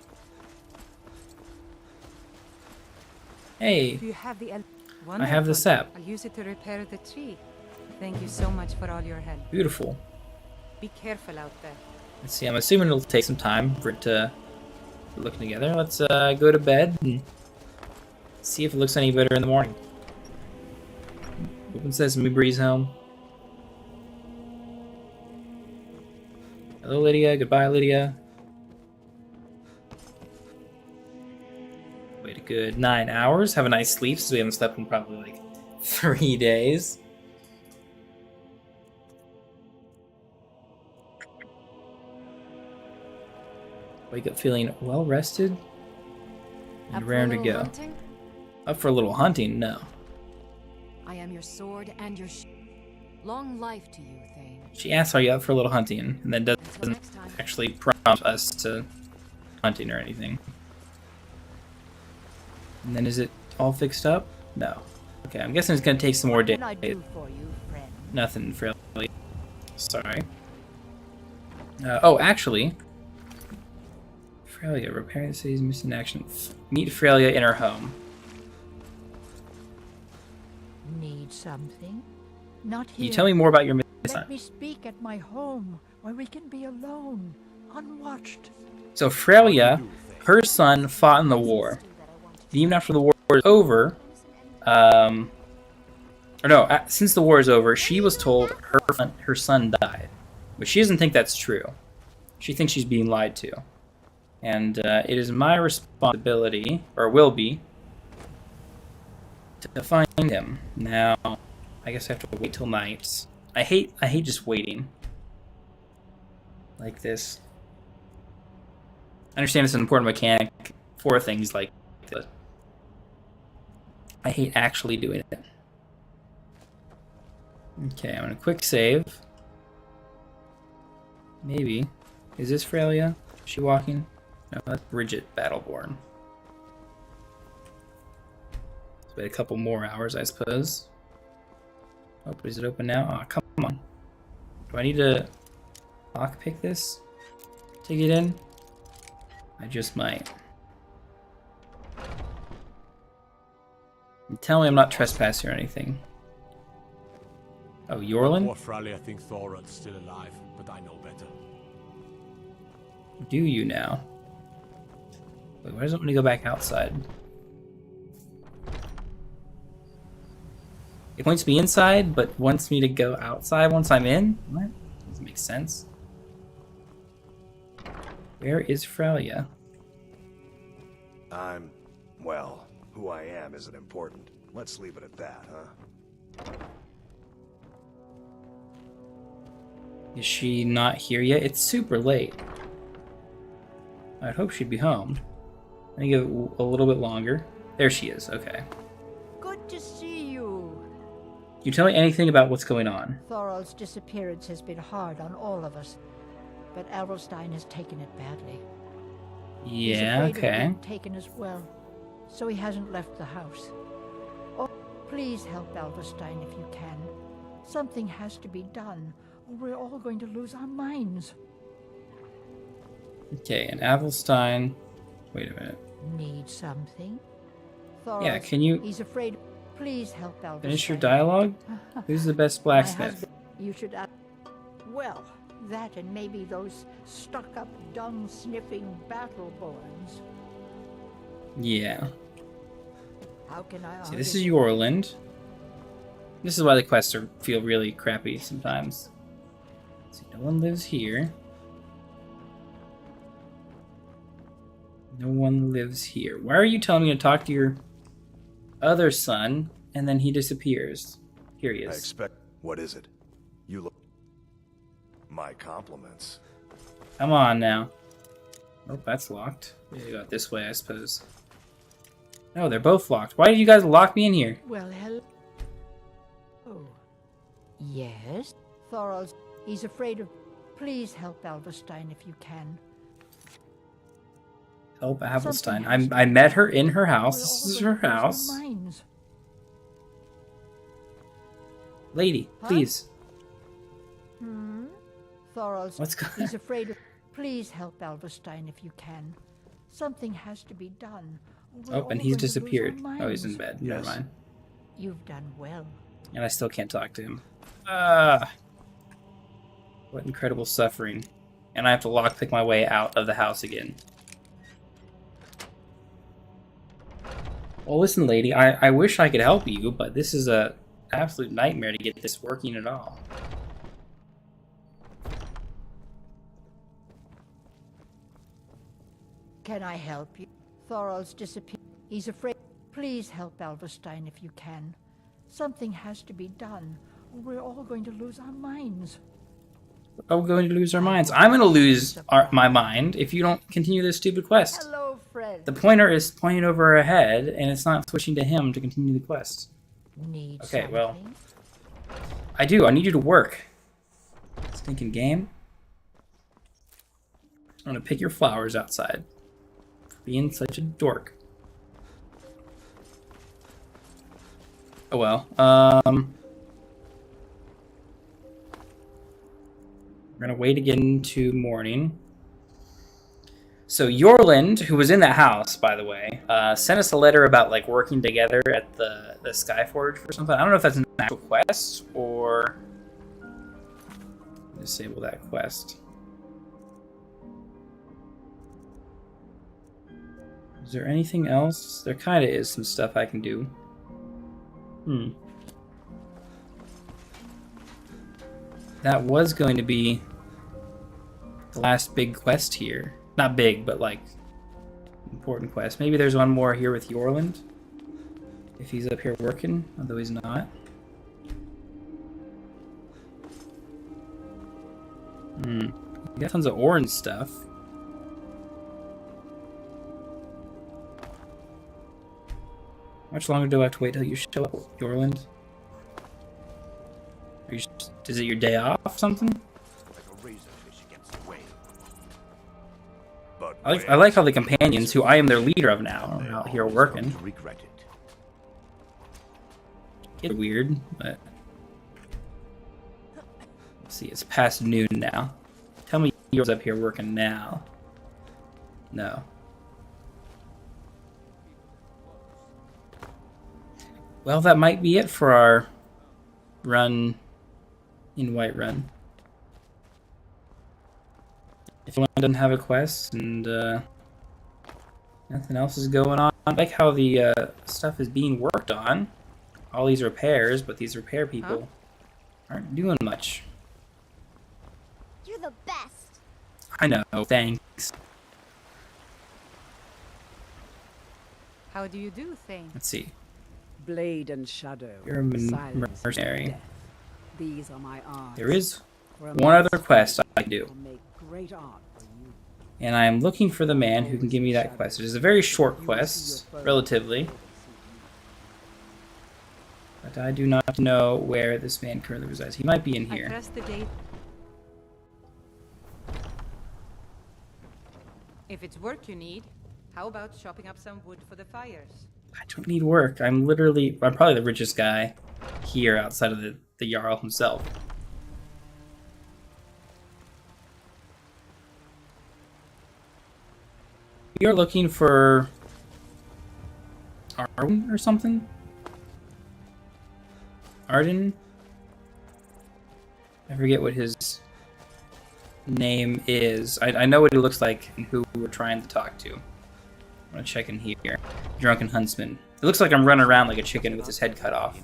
Hey, Do you have the I have the sap. I'll use it to repair the tree. Thank you so much for all your help. Beautiful. Be careful out there. Let's see, I'm assuming it'll take some time for it to look together. Let's go to bed and see if it looks any better in the morning. Open Sesame Breeze home. Hello, Lydia. Goodbye, Lydia. Wait a good 9 hours. Have a nice sleep, since we haven't slept in probably like 3 days. Wake up feeling well rested and raring to go. Hunting? Up for a little hunting? No. I am your sword and your long life to you, Thane. She asks, "Are you up for a little hunting?" And then Until doesn't next time. actually prompt us to hunting or anything. And then is it all fixed up? No. Okay, I'm guessing it's gonna take some more What days. can I do for you, friend? Nothing, really. Sorry. Oh, actually, Freya, repairing the city's missing action. Meet Freya in her home. Need something? Not Can here. you tell me more about your missing Let son? me speak at my home, where we can be alone, unwatched. So Freya, her son fought in the war. And even after the war is over, since the war is over, she was told her son died. But she doesn't think that's true. She thinks she's being lied to. And it is my responsibility, or will be, to find him. Now, I guess I have to wait till night. I hate just waiting. Like this. I understand it's an important mechanic for things like this. I hate actually doing it. Okay, I'm gonna quick save. Maybe. Is this Freya? Is she walking? No, that's Bridget Battleborn. Let's wait a couple more hours, I suppose. Oh, is it open now? Oh, come on. Do I need to lockpick this to get in? I just might. Tell me I'm not trespassing or anything. Oh, Yorlin? Poor Fralia think Thorald's still alive, but I know better. Do you now? Wait, why doesn't it want me to go back outside? It points me inside, but wants me to go outside once I'm in? What? Doesn't make sense. Where is Freya? Well, who I am isn't important. Let's leave it at that, huh? Is she not here yet? It's super late. I'd hope she'd be home. Let me give it a little bit longer. There she is, okay. Good to see you. Can you tell me anything about what's going on? Thorald's disappearance has been hard on all of us, but Alverstein has taken it badly. Yeah, He's afraid of okay. being taken as well, so he hasn't left the house. Oh, please help Alverstein if you can. Something has to be done, or we're all going to lose our minds. Okay, and Avelstein. Wait a minute. Need something? Yeah, can you He's afraid. Please help Alverstein. finish your dialogue? Who's the best My blacksmith? husband, you should ask. Well, that and maybe those stuck-up, dung-sniffing battle-borns. Yeah. How can I See, this is Yorland. This is why the quests feel really crappy sometimes. See, no one lives here. No one lives here. Why are you telling me to talk to your other son, and then he disappears? Here he I is. expect... What is it? You look... My compliments. Come on now. Oh, that's locked. We gotta go this way, I suppose. No, they're both locked. Why did you guys lock me in here? Well, hello. Oh. Yes? Thorald, he's afraid of... Please help Alverstein if you can. Help Avelstein. Something has to I be met her done. in her house. We're This all is going her to lose our house. minds. Lady, Huh? please. Thorald, What's going he's afraid of... Please help Alverstein if you can. Something has to be done. or we're Oh, all and he's going to lose our disappeared. Oh, he's in minds. bed. Yes. Never mind. You've done well. And I still can't talk to him. What incredible suffering. And I have to lockpick my way out of the house again. Well, listen, lady, I wish I could help you, but this is a absolute nightmare to get this working at all. Can I help you? Thorald's disappeared. He's afraid. Please help Alverstein if you can. Something has to be done, or we're all going to lose our minds. We're going to lose our minds. I'm going to lose my mind if you don't continue this stupid quest. Hello, friend. The pointer is pointing over her head, and it's not switching to him to continue the quest. Need Okay, something? well, I do. I need you to work. Stinking game. I'm going to pick your flowers outside. For being such a dork. Oh well. We're gonna wait again into morning. So Yorland, who was in that house, by the way, sent us a letter about like working together at the Skyforge or something. I don't know if that's an actual quest or disable that quest. Is there anything else? There kind of is some stuff I can do. That was going to be the last big quest here. Not big, but like important quest. Maybe there's one more here with Yorland. If he's up here working, although he's not. You got tons of orange stuff. How much longer do I have to wait till you show up, Yorland? Are you, is it your day off or something? Like a razorfish against I like how the companions, who I am their leader of now, are out here working. Regret it. It's weird, but let's see, it's past noon now. Tell me you're up here working now. No. Well, that might be it for our run in Whiterun. If anyone doesn't have a quest and nothing else is going on, I like how the stuff is being worked on. All these repairs, but these repair people aren't doing much. You're the best. I know, thanks. How do you do things? Let's see. Blade and shadow. You're a silence and mercenary. death. These are my arts. There is For a one other master, quest I can do. I'll make great art for you. And I'm looking for the man who can give me that quest. It is a very short quest, relatively. But I do not know where this man currently resides. He might be in I here. press the gate. If it's work you need, how about chopping up some wood for the fires? I don't need work. I'm probably the richest guy here outside of the Jarl himself. We are looking for Arwen or something? Arden? I forget what his name is. I know what he looks like and who we're trying to talk to. I'm gonna check in here. Drunken Huntsman. It looks like I'm running around like a chicken with his head cut off.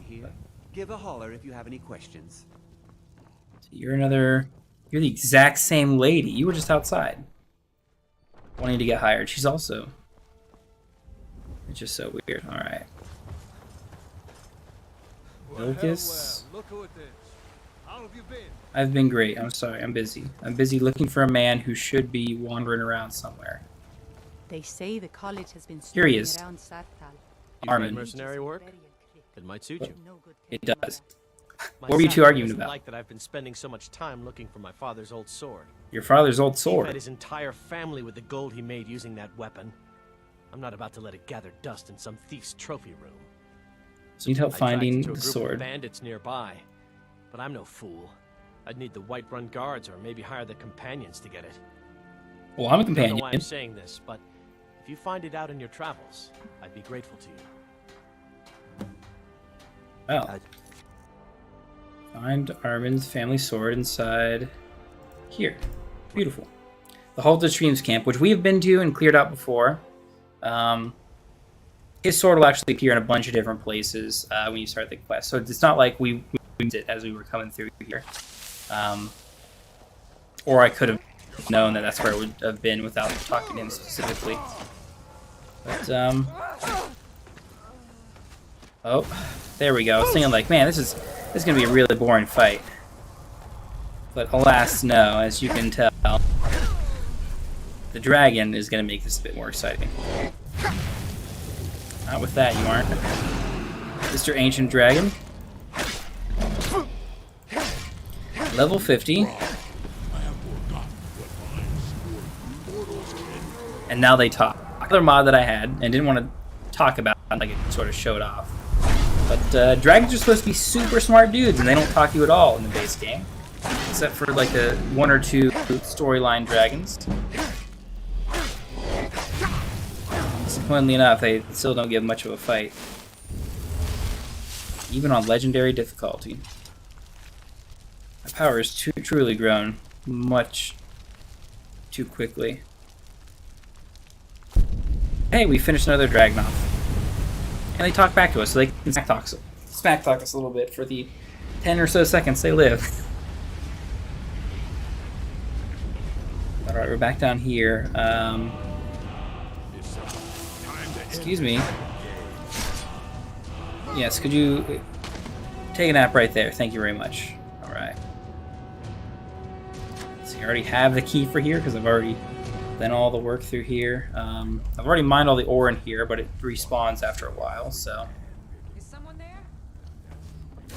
Give a holler if you have any questions. You're the exact same lady. You were just outside. Wanting to get hired. She's also... It's just so weird. Alright. Lucas. Look who it is. How have you been? I've been great. I'm sorry. I'm busy. I'm busy looking for a man who should be wandering around somewhere. They say the college has been Here he snooping is. around Sartal. Armin. Mercenary work? It might suit you. It does. My What were you two son arguing doesn't about? like that I've been spending so much time looking for my father's old sword. Your father's old He fed sword. his entire family with the gold he made using that weapon. I'm not about to let it gather dust in some thief's trophy room. So you need help I finding tracked it to a the group sword. of bandits nearby, but I'm no fool. I'd need the Whiterun guards or maybe hire the companions to get it. Well, I'm a I don't know why I'm companion. saying this, but if you find it out in your travels, I'd be grateful to you. Well. Find Armin's family sword inside here. Beautiful. The Halted Streams camp, which we have been to and cleared out before. His sword will actually appear in a bunch of different places when you start the quest. So it's not like we used it as we were coming through here. Or I could have known that that's where it would have been without talking to him specifically. But, oh, there we go. I was thinking like, man, this is going to be a really boring fight. But alas, no, as you can tell. The dragon is going to make this a bit more exciting. Not with that, you aren't. Mr. Ancient Dragon. Level 50. And now they talk. Another mod that I had and didn't want to talk about, like it sort of showed off. But dragons are supposed to be super smart dudes, and they don't talk to you at all in the base game. Except for like the one or two storyline dragons. Disappointingly enough, they still don't give much of a fight. Even on legendary difficulty. My power has truly grown much too quickly. Hey, we finished another dragon off. And they talk back to us, so they can smack talk us a little bit for the 10 or so seconds they live. Alright, we're back down here. Excuse me. Yes, could you take a nap right there? Thank you very much. Alright. So you already have the key for here, because I've already done all the work through here. I've already mined all the ore in here, but it respawns after a while, so... Is someone there?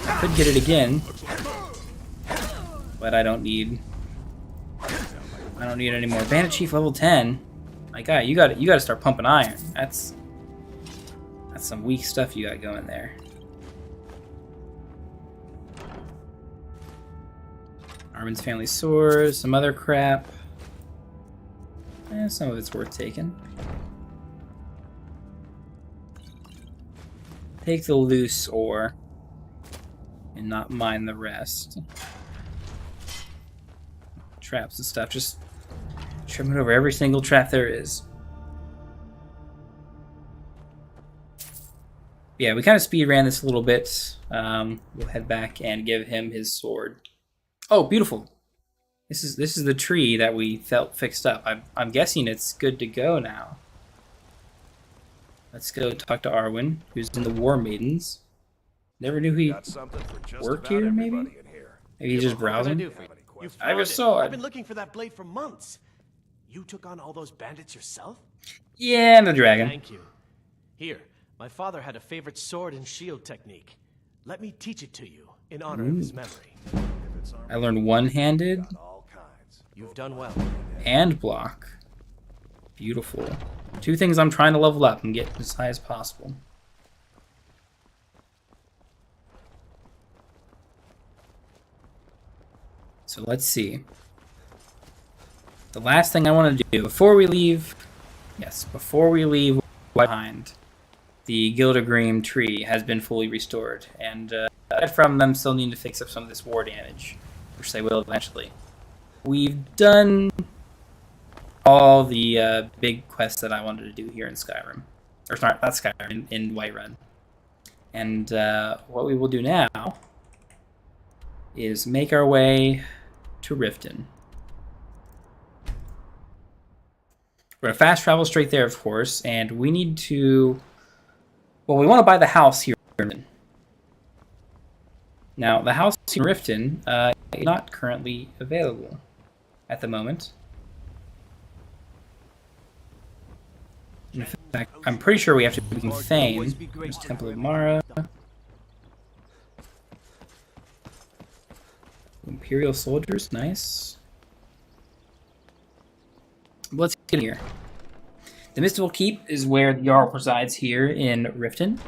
I could get it again. But I don't need any more. Bandit Chief level 10. My guy, you got to start pumping iron. That's some weak stuff you got going there. Armin's family sword, some other crap. Some of it's worth taking. Take the loose ore and not mind the rest. Traps and stuff, just trimming over every single trap there is. Yeah, we kind of speed ran this a little bit. We'll head back and give him his sword. Oh, beautiful! This is the tree that we felt fixed up. I'm guessing it's good to go now. Let's go talk to Arwen, who's in the War Maidens. Never knew he worked here, maybe? Maybe he's just browsing? I just saw it. I've been looking for that blade for months. You took on all those bandits yourself? Yeah, and the dragon. Thank you. Here, my father had a favorite sword and shield technique. Let me teach it to you in honor of his memory. I learned one-handed. You've done well. And block. Beautiful. 2 things I'm trying to level up and get as high as possible. So let's see. The last thing I want to do before we leave, behind, the Gildegrim tree has been fully restored, and aside from them still need to fix up some of this war damage, which they will eventually. We've done all the big quests that I wanted to do here in Skyrim. Or not Skyrim, in Whiterun. And what we will do now is make our way to Riften. We're going to fast travel straight there, of course, and we need to... Well, we want to buy the house here in Riften. Now, the house in Riften is not currently available at the moment. In fact, I'm pretty sure we have to become Thane. There's Temple of Mara. Imperial soldiers, nice. Let's get in here. The Mystical Keep is where the Jarl presides here in Riften.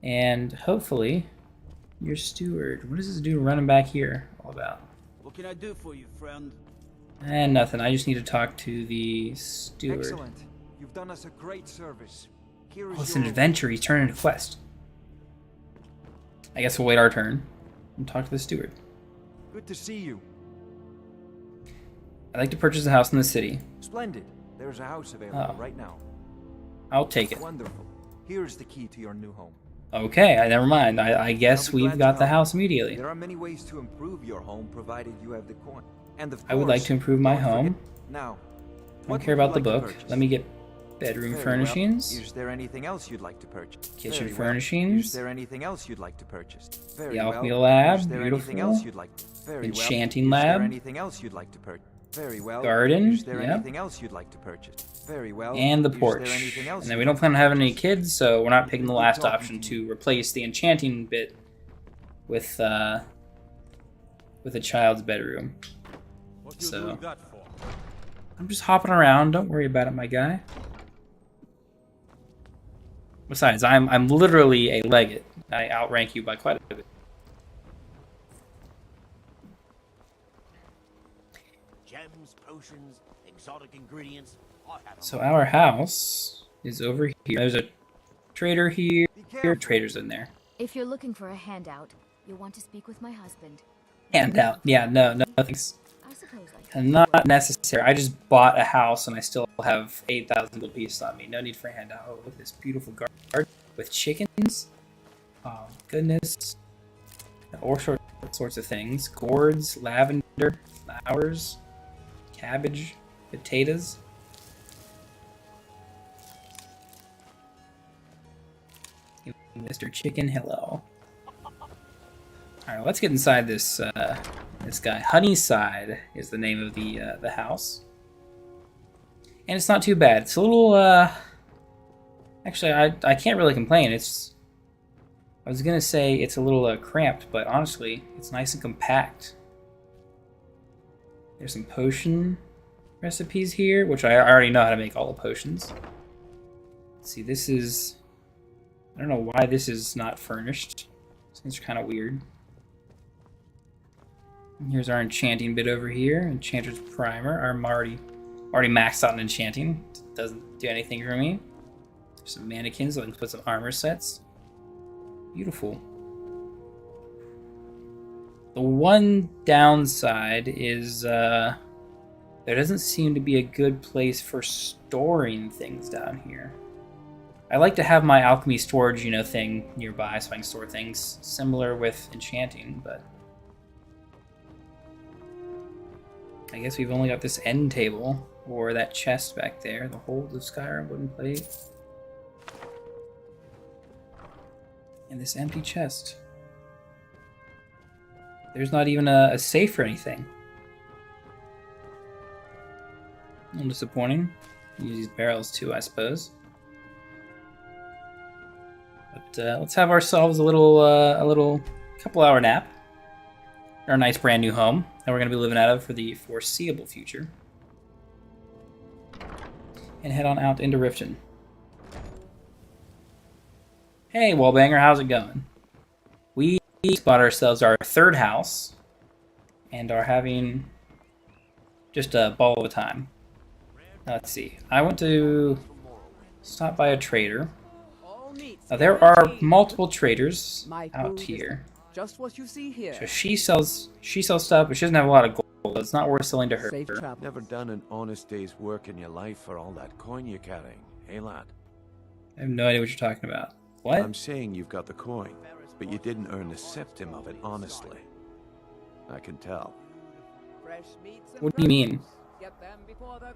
And hopefully, your steward. What is this dude running back here all about? What can I do for you, friend? And nothing. I just need to talk to the steward. Excellent. You've done us a great service. Here is Oh, it's an adventure. He's turning into quest. I guess we'll wait our turn and talk to the steward. Good to see you. I'd like to purchase a house in the city. Splendid. There's a house available right now. I'll take it. Wonderful. Here is the key to your new home. Okay, never mind. I guess we've got the house immediately. There are many ways to improve your home, provided you have the coin. And of course, I would like to improve my home. Now, I don't care about the book. Let me get bedroom furnishings. Is there anything else you'd like to purchase? Kitchen furnishings. Is there anything else you'd like to purchase? The alchemy lab, Is there anything else you'd like? Enchanting lab. Is there anything else you'd like to purchase? Very well. Garden. Is there anything else you'd like to purchase? Very well. And the porch. And then we don't plan on having any kids, so we're not picking the last option to replace the enchanting bit with a child's bedroom. So I'm just hopping around. Don't worry about it, my guy. Besides, I'm literally a legate. I outrank you by quite a bit. Gems, potions, exotic ingredients. So our house is over here. There's a trader here. Traders in there. If you're looking for a handout, you'll want to speak with my husband. Handout. Yeah, no thanks. I suppose Not necessary. I just bought a house and I still have 8,000 gold pieces on me. No need for a handout. Oh, look at this beautiful garden with chickens. Oh, goodness. All sorts of things. Gourds, lavender, flowers, cabbage, potatoes. Mr. Chicken, hello. Alright, let's get inside this this guy. Honeyside is the name of the house. And it's not too bad. It's a little actually I can't really complain. I was gonna say it's a little cramped, but honestly, it's nice and compact. There's some potion. recipes here, which I already know how to make all the potions. Let's see, this is... I don't know why this is not furnished. Seems kind of weird. And here's our enchanting bit over here. Enchanter's Primer. I'm already maxed out in enchanting. Doesn't do anything for me. There's some mannequins, so I can put some armor sets. Beautiful. The one downside is there doesn't seem to be a good place for storing things down here. I like to have my alchemy storage, thing nearby so I can store things similar with enchanting, but I guess we've only got this end table, or that chest back there, the Hold of Skyrim wooden plate. And this empty chest. There's not even a safe or anything. A little disappointing. Use these barrels too, I suppose. But let's have ourselves a little couple-hour nap. Our nice brand new home that we're going to be living out of for the foreseeable future. And head on out into Riften. Hey, Wallbanger, how's it going? We bought ourselves our third house and are having just a ball of a time. Now, let's see. I went to stop by a trader. Now, there are multiple traders out here. Just what you see here. So she sells stuff, but she doesn't have a lot of gold. It's not worth selling to her. Never done an honest day's work in your life for all that coin you're carrying, hey lad? I have no idea what you're talking about. What? I'm saying you've got the coin, but you didn't earn a septim of it honestly. I can tell. What do you mean?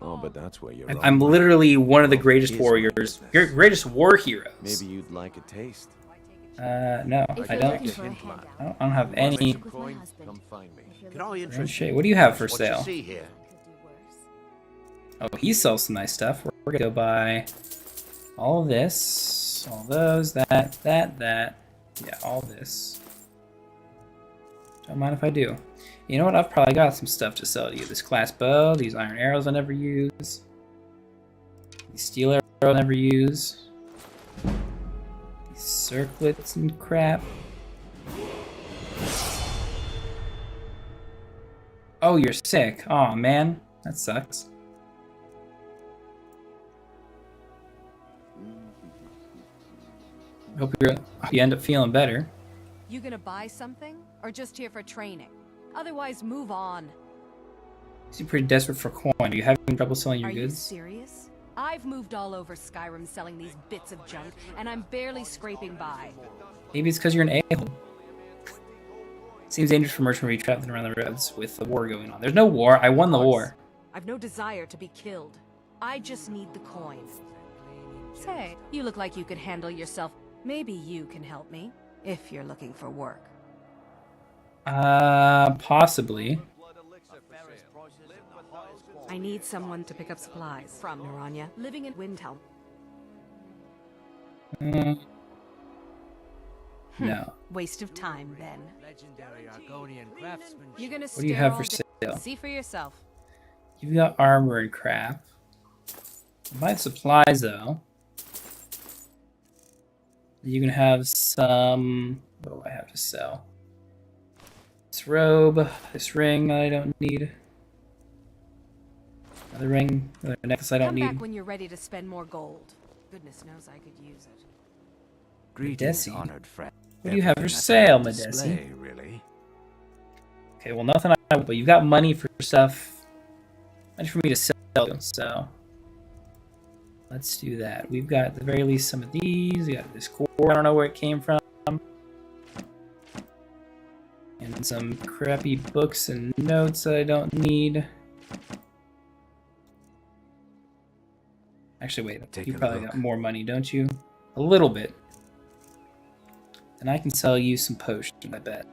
Oh, but that's where you're I'm literally one of the greatest warriors. Greatest war heroes. Maybe you'd like a taste. No, I don't. I don't have any. Come find me. Oh, shit. What do you have for sale? Oh, he sells some nice stuff. We're gonna go buy all this, all those, that. Yeah, all this. Don't mind if I do. You know what? I've probably got some stuff to sell to you. This class bow, these iron arrows I never use, these steel arrows I never use, these circlets and crap. Oh, you're sick. Aw, man. That sucks. Hope you end up feeling better. You gonna buy something? Or just here for training? Otherwise, move on. You seem pretty desperate for coin. Are you having trouble selling your goods? Are you serious? I've moved all over Skyrim selling these bits of junk, and I'm barely scraping by. Maybe it's because you're an a-hole. Seems dangerous for merchant to be traveling around the roads with the war going on. There's no war. I won the war. I've no desire to be killed. I just need the coin. Say, you look like you could handle yourself. Maybe you can help me, if you're looking for work. Possibly. I need someone to pick up supplies from Naranya, living in Windhelm. No. Waste of time, then. Legendary Argonian craftsman. You're gonna What do you have for sale? See for yourself. You've got armor and crap. Buy supplies, though. You can have some... What do I have to sell? This robe, this ring I don't need. Another ring, another necklace I don't need. Come back when you're ready to spend more gold. Goodness knows I could use it. Greetings, honored friend. What do you have for sale, Medesi? Really? Okay, well, nothing I want, but you've got money for stuff. Money for me to sell, so... Let's do that. We've got, at the very least, some of these. We got this core, I don't know where it came from. And some crappy books and notes that I don't need. Actually, wait, you probably got more money, don't you? A little bit. Then I can sell you some potions, I bet.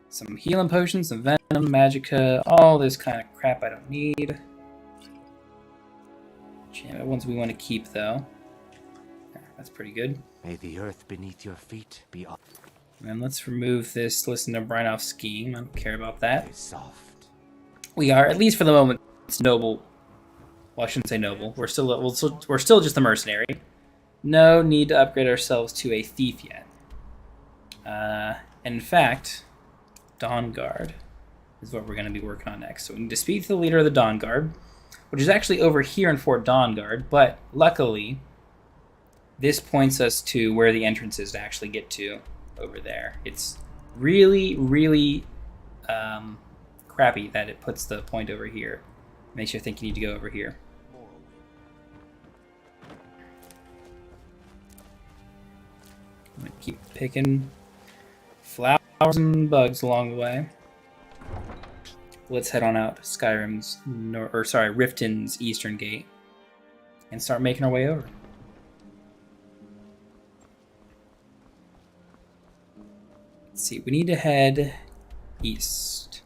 Some healing potions, some venom, magicka, all this kind of crap I don't need. The ones we want to keep, though. Yeah, that's pretty good. May the earth beneath your feet be up. And then let's remove this Listen to Brinoff scheme. I don't care about that. Soft. We are, at least for the moment, noble. Well, I shouldn't say noble. We're still just a mercenary. No need to upgrade ourselves to a thief yet. In fact, Dawn Guard is what we're going to be working on next. So we need to speak to the leader of the Dawn Guard, which is actually over here in Fort Dawn Guard, but luckily, this points us to where the entrance is to actually get to over there. It's really, really crappy that it puts the point over here. Makes you think you need to go over here. I'm going to keep picking flowers and bugs along the way. Let's head on out Skyrim's, Riften's eastern gate and start making our way over. Let's see, we need to head east.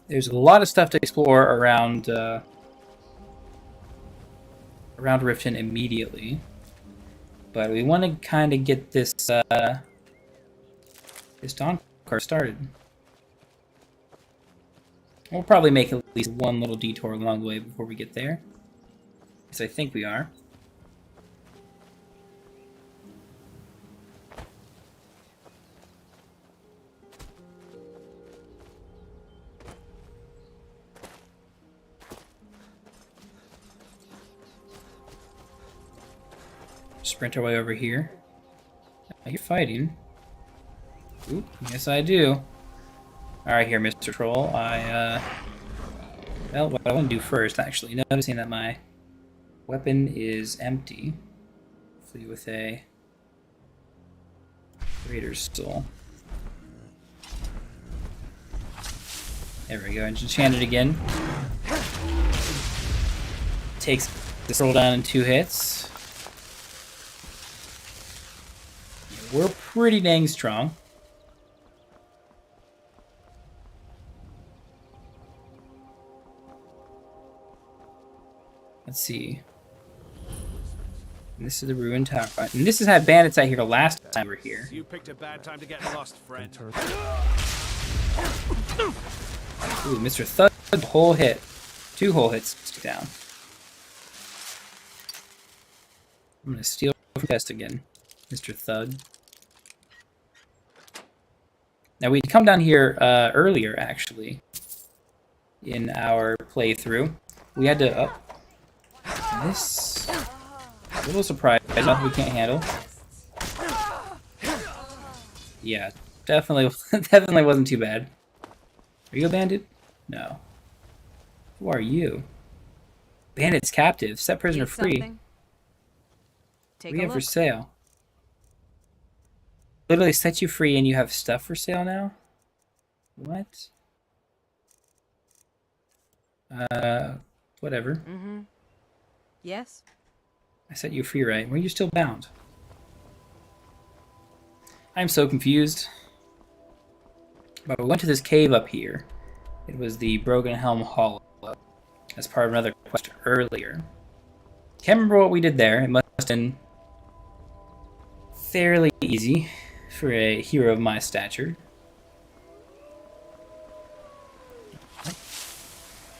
There's a lot of stuff to explore around Riften immediately, but we want to kind of get this this Dawn Guard started. We'll probably make at least one little detour along the way before we get there. Yes, I think we are. Sprint our way over here. You're fighting. Oop, yes I do. Alright here, Mr. Troll. Well, what I want to do first, actually, noticing that my weapon is empty. Flee with a Raider's Soul. There we go, enchant it again. Takes this roll down in 2 hits. We're pretty dang strong. Let's see. And this is the ruined tower. And this has had bandits out here the last time we were here. You picked a bad time to get lost, friend. Ooh, Mr. Thug, whole hit. 2 whole hits down. I'm gonna steal from Test again, Mr. Thug. Now we'd come down here earlier, actually, in our playthrough. We had to this a little surprised. Nothing we can't handle. Yeah, definitely wasn't too bad. Are you a bandit? No. Who are you? Bandits captive. Set prisoner free. We have for sale. Literally set you free and you have stuff for sale now? What? Whatever. Mm-hmm. Yes? I set you free, right? Were you still bound? I'm so confused. But we went to this cave up here. It was the Broken Helm Hollow as part of another quest earlier. Can't remember what we did there. It must have been fairly easy for a hero of my stature.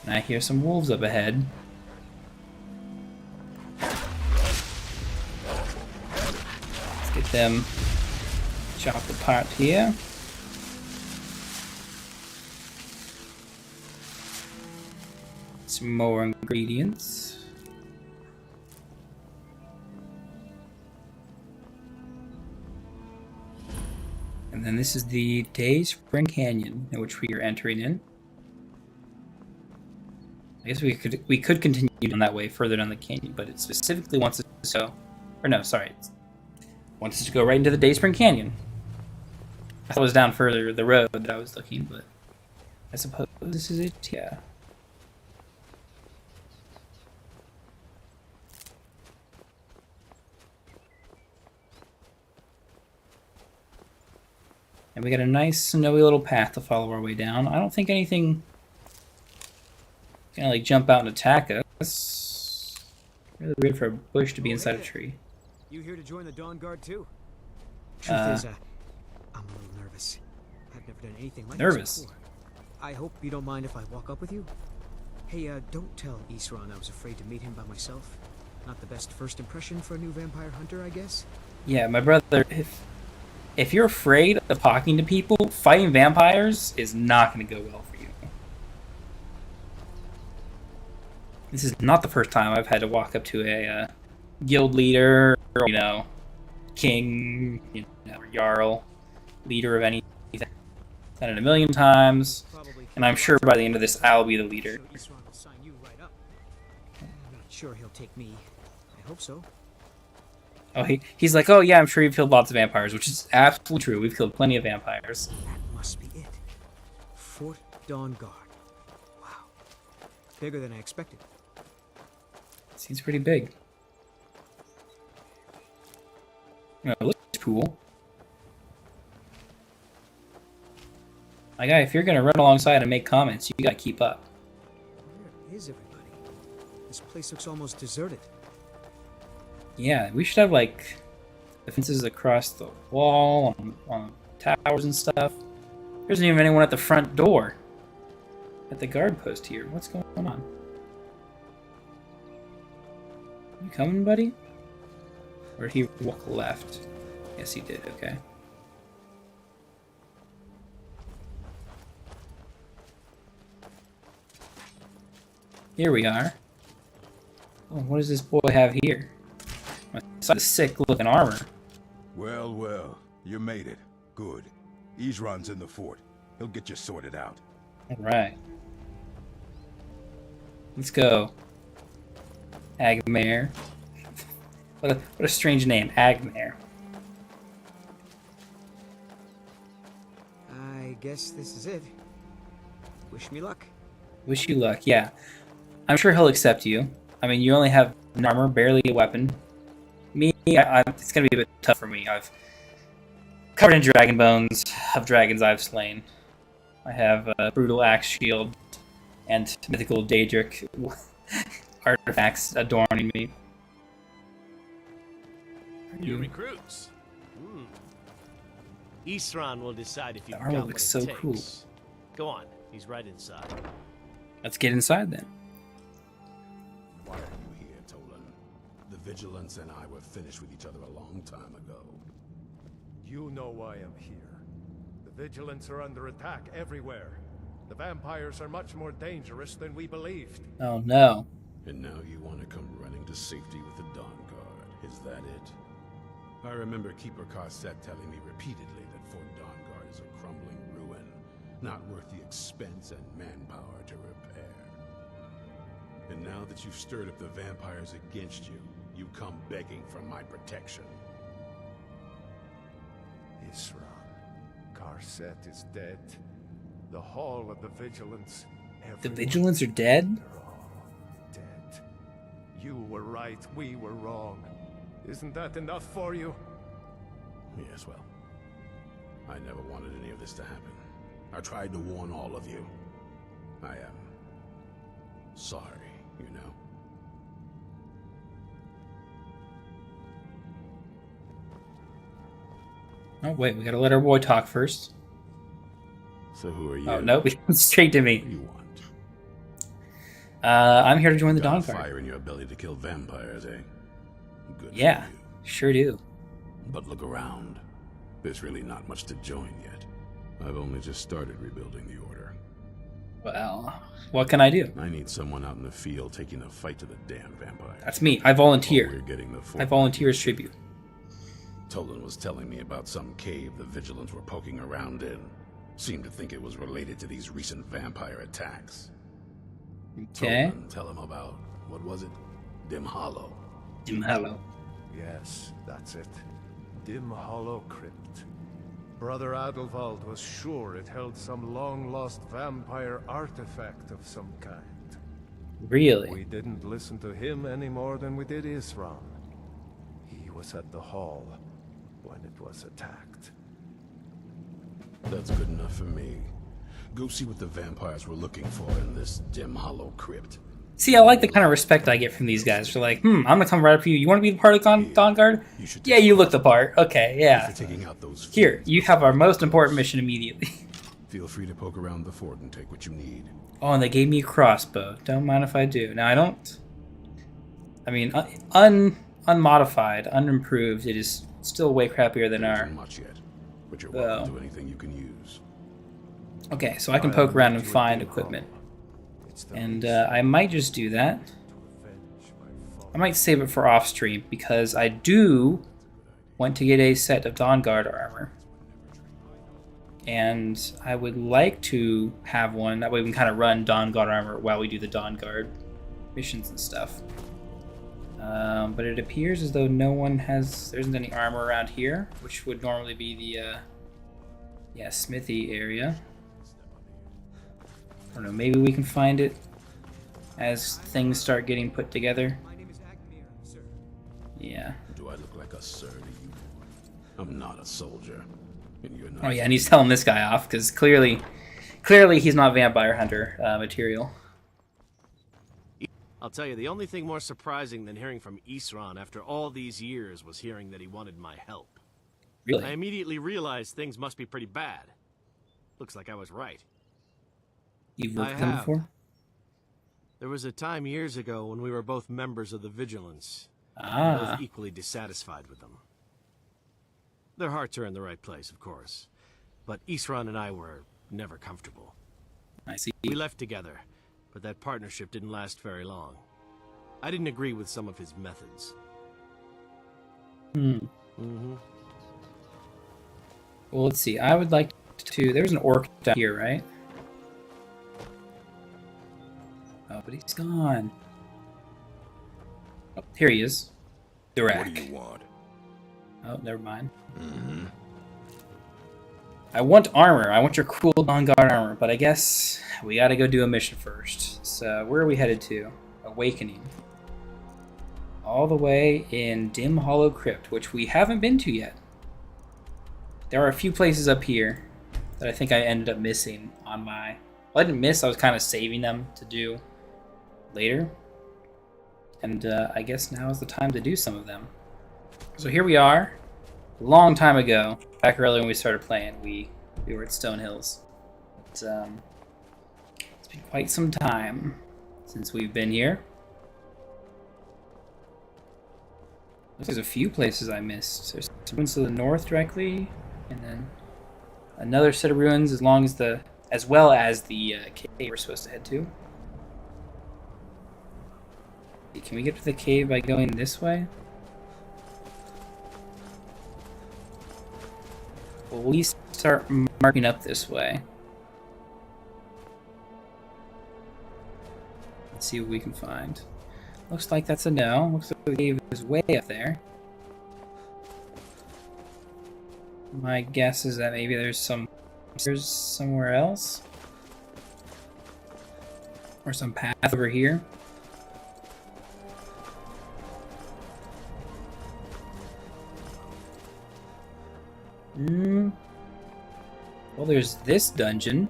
And I hear some wolves up ahead. Let's get them chopped apart here. Some more ingredients. And then this is the Dayspring Canyon in which we are entering in. I guess we could continue on that way further down the canyon, but it specifically wants us to go, or no, sorry, it wants us to go right into the Dayspring Canyon. I thought it was down further the road that I was looking, but I suppose this is it, yeah. And we got a nice snowy little path to follow our way down. I don't think anything gonna like jump out and attack us. Really weird for a bush to be inside a tree. You here to join the Dawn Guard too? Truth is, I'm a little nervous. I've never done anything like this before. I hope you don't mind if I walk up with you. Hey, don't tell Isran I was afraid to meet him by myself. Not the best first impression for a new vampire hunter, I guess. Yeah, my brother, if you're afraid of talking to people, fighting vampires is not going to go well for you. This is not the first time I've had to walk up to a guild leader, or, you know, king, you know, or jarl, leader of anything. I've done it a million times, and I'm sure by the end of this, I'll be the leader. Isran will sign you right up. I'm not sure he'll take me. I hope so. Oh, he's like, oh yeah, I'm sure you've killed lots of vampires, which is absolutely true. We've killed plenty of vampires. That must be it. Fort Dawnguard. Wow. Bigger than I expected. Seems pretty big. No, it looks cool. My guy, if you're gonna run alongside and make comments, you gotta keep up. Where is everybody? This place looks almost deserted. Yeah, we should have like defenses across the wall, on towers and stuff. There isn't even anyone at the front door. At the guard post here. What's going on? You coming, buddy? Or did he walk left? Yes, he did. Okay. Here we are. Oh, what does this boy have here? It's a sick-looking armor. Well, well, you made it. Good. Isran's in the fort. He'll get you sorted out. All right. Let's go. Agmare. What a strange name, Agmare. I guess this is it. Wish me luck. Wish you luck, yeah. I'm sure he'll accept you. I mean, you only have an armor, barely a weapon. Me, it's gonna be a bit tough for me. I've covered in dragon bones of dragons I've slain. I have a brutal axe shield and mythical Daedric artifacts adorning me. New recruits. Isran will decide if you've armor got looks what it so takes. cool. Go on, he's right inside. Let's get inside then. Why are you here, Tolan? The Vigilance and I were finished with each other a long time ago. You know why I'm here. The Vigilants are under attack everywhere. The vampires are much more dangerous than we believed. Oh no. And now you want to come running to safety with the Dawn Guard. Is that it? I remember Keeper Carset telling me repeatedly that Fort Dawnguard is a crumbling ruin, not worth the expense and manpower to repair. And now that you've stirred up the vampires against you, you come begging for my protection. Isran, Carset is dead. The Hall of the Vigilance. The Vigilants are dead? They're all dead. You were right, we were wrong. Isn't that enough for you? Yes, well, I never wanted any of this to happen. I tried to warn all of you. I am sorry, you know. Oh wait, we gotta let our boy talk first. So who are you? Oh no, straight to me. What do you want? I'm here to join the Dawn Guard. Fire in your ability to kill vampires, eh? Good. Yeah, sure do. But look around. There's really not much to join yet. I've only just started rebuilding the Order. Well, what can I do? I need someone out in the field taking the fight to the damn vampire. That's me. I volunteer. We're getting the I volunteer as tribute. Tolan was telling me about some cave the Vigilants were poking around in. Seemed to think it was related to these recent vampire attacks. Okay. Tolan, tell him about, what was it? Dim Hollow. Dim Hollow. Yes, that's it. Dim Hollow Crypt. Brother Adelwald was sure it held some long-lost vampire artifact of some kind. Really? We didn't listen to him any more than we did Isran. He was at the hall when it was attacked. That's good enough for me. Go see what the vampires were looking for in this Dim Hollow Crypt. See, I like the kind of respect I get from these guys. They're like, I'm gonna come right up to you. You want to be the part of Dawn Guard? You look the part. Okay, yeah. Taking out those Here, you have our most important mission immediately. Feel free to poke around the fort and take what you need. Oh, and they gave me a crossbow. Don't mind if I do. Now, I don't... I mean, unmodified, unimproved, it is still way crappier than our... Much yet, but you're welcome to anything you can use. Okay, so I can poke around and find equipment. And I might just do that. I might save it for off-stream, because I do want to get a set of Dawnguard armor. And I would like to have one, that way we can kind of run Dawnguard armor while we do the Dawnguard missions and stuff. But it appears as though there isn't any armor around here, which would normally be the smithy area. I don't know, maybe we can find it as things start getting put together. Yeah. Do I look like a sir to you? I'm not a soldier. And you're not. Oh yeah, and he's telling this guy off, because clearly he's not vampire hunter material. I'll tell you, the only thing more surprising than hearing from Isran after all these years was hearing that he wanted my help. Really? I immediately realized things must be pretty bad. Looks like I was right. You've worked with them before? There was a time years ago when we were both members of the Vigilance. Ah. Both equally dissatisfied with them. Their hearts are in the right place, of course. But Isran and I were never comfortable. I see. We left together, but that partnership didn't last very long. I didn't agree with some of his methods. Well, let's see. I would like to... There's an orc down here, right? Oh, but he's gone. Oh, here he is. Durak. What do you want? Oh, never mind. I want armor. I want your cool Dawnguard armor, but I guess we gotta go do a mission first. So, where are we headed to? Awakening. All the way in Dim Hollow Crypt, which we haven't been to yet. There are a few places up here that I think I ended up missing on my... Well, I didn't miss, I was kind of saving them to do later. And I guess now is the time to do some of them. So here we are. A long time ago, back early when we started playing, we were at Stone Hills. But, it's been quite some time since we've been here. There's a few places I missed. There's ruins to the north directly, and then another set of ruins as well as the cave we're supposed to head to. Can we get to the cave by going this way? We'll at least start marking up this way. Let's see what we can find. Looks like that's a no. Looks like the cave is way up there. My guess is that maybe there's somewhere else. Or some path over here. Well, there's this dungeon.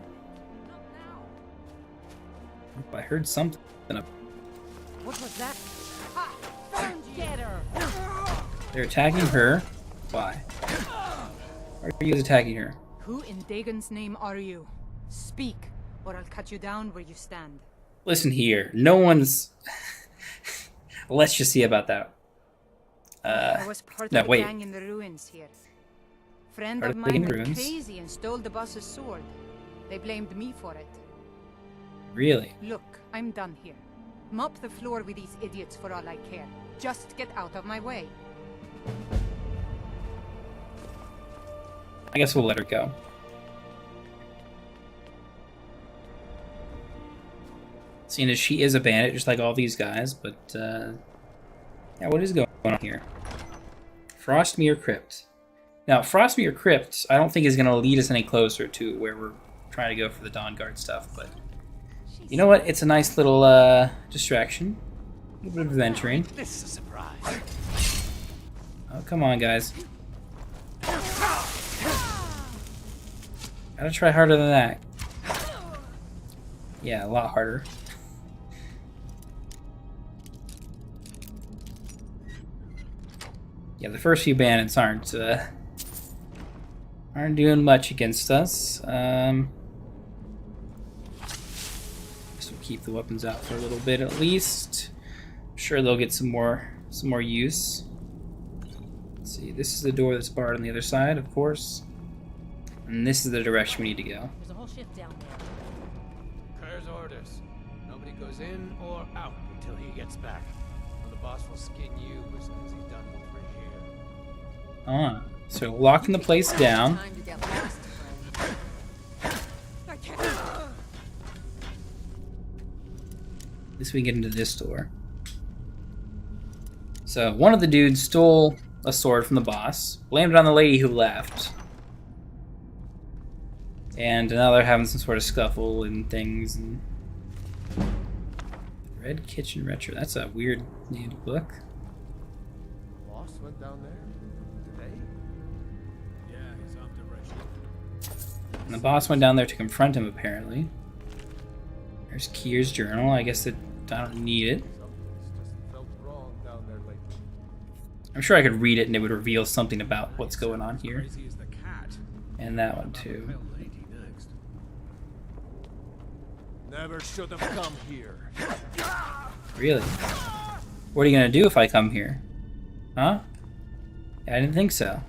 Oh, I heard something up. What was that? Get her! They're attacking her. Why? Why are you guys attacking her? Who in Dagon's name are you? Speak, or I'll cut you down where you stand. Listen here. No one's... Let's just see about that. I was part of the gang in the ruins here. Friend of mine went crazy and stole the boss's sword. They blamed me for it. Really? Look, I'm done here. Mop the floor with these idiots for all I care. Just get out of my way. I guess we'll let her go. Seeing as she is a bandit, just like all these guys, but, yeah, what is going on here? Frostmere Crypt. Now, Frostmere Crypt, I don't think is going to lead us any closer to where we're trying to go for the Dawnguard stuff, but you know what? It's a nice little distraction. A little bit of adventuring. This is a surprise. Oh, come on, guys. Gotta try harder than that. Yeah, a lot harder. Yeah, the first few bandits aren't doing much against us. keep the weapons out for a little bit at least. I'm sure they'll get some more use. Let's see, this is the door that's barred on the other side, of course. And this is the direction we need to go. There's a whole shift down there. Kerr's orders. Nobody goes in or out until he gets back. Or the boss will skin you as soon as he's done over here. So locking the place down. Time to get lost, friend. I can't. At least we can get into this door. So one of the dudes stole a sword from the boss, blamed it on the lady who left. And now they're having some sort of scuffle and things. And Red Kitchen Retro. That's a weird name to book. Boss went down there today. Yeah, he's off to Russia. And the boss went down there to confront him, apparently. There's Kier's journal. I guess that I don't need it. I'm sure I could read it and it would reveal something about what's going on here. And that one too. Never should have come here. Really? What are you gonna do if I come here? Huh? I didn't think so.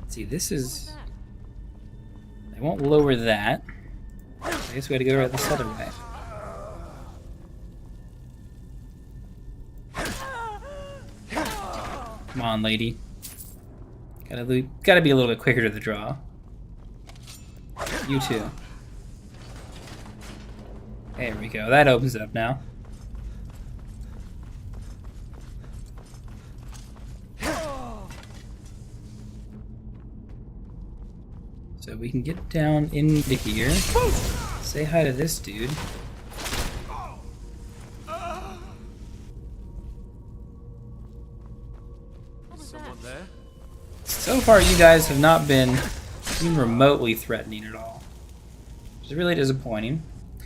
Let's see, this is... I won't lower that. I guess we gotta go right this other way. Come on, lady. Gotta be a little bit quicker to the draw. You too. There we go. That opens it up now. So we can get down into here. Say hi to this dude. So far, you guys have not been even remotely threatening at all, which is really disappointing.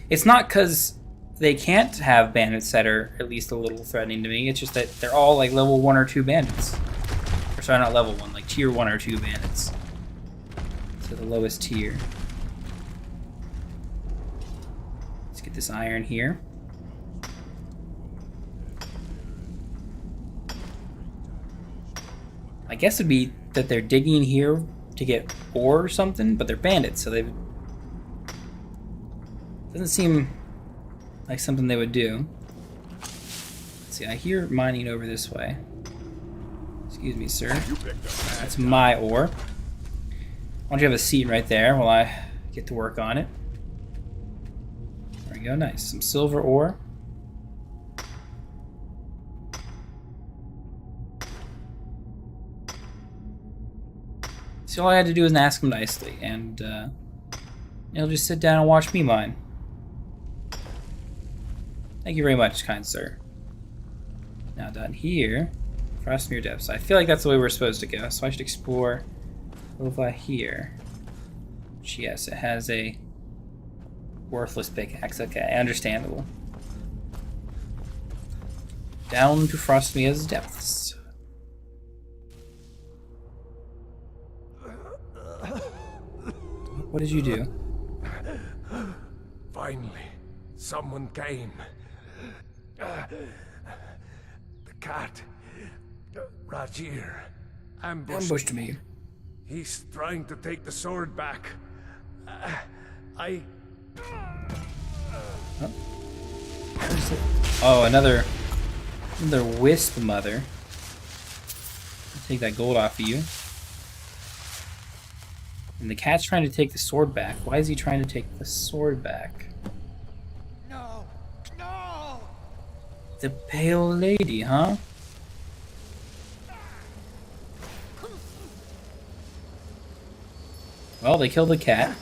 It's not because they can't have bandits that are at least a little threatening to me. It's just that they're all like level 1 or 2 bandits. Or sorry, not level 1, like tier 1 or 2 bandits. So the lowest tier. Let's get this iron here. I guess it'd be that they're digging here to get ore or something, but they're bandits, so they doesn't seem like something they would do. Let's see, I hear mining over this way. Excuse me, sir. That's my ore. Why don't you have a seat right there while I get to work on it? There we go, nice. Some silver ore. So all I had to do was ask him nicely, and he'll just sit down and watch me mine. Thank you very much, kind sir. Now down here, Frostmere Depths. I feel like that's the way we're supposed to go, so I should explore over here. Which, yes, it has a worthless pickaxe. Okay, understandable. Down to Frostmere's Depths. What did you do? Finally, someone came. The cat, Rajir, ambushed me. He's trying to take the sword back. Oh, another wisp mother. I'll take that gold off of you. And the cat's trying to take the sword back. Why is he trying to take the sword back? No! No! The pale lady, huh? Well, they killed the cat.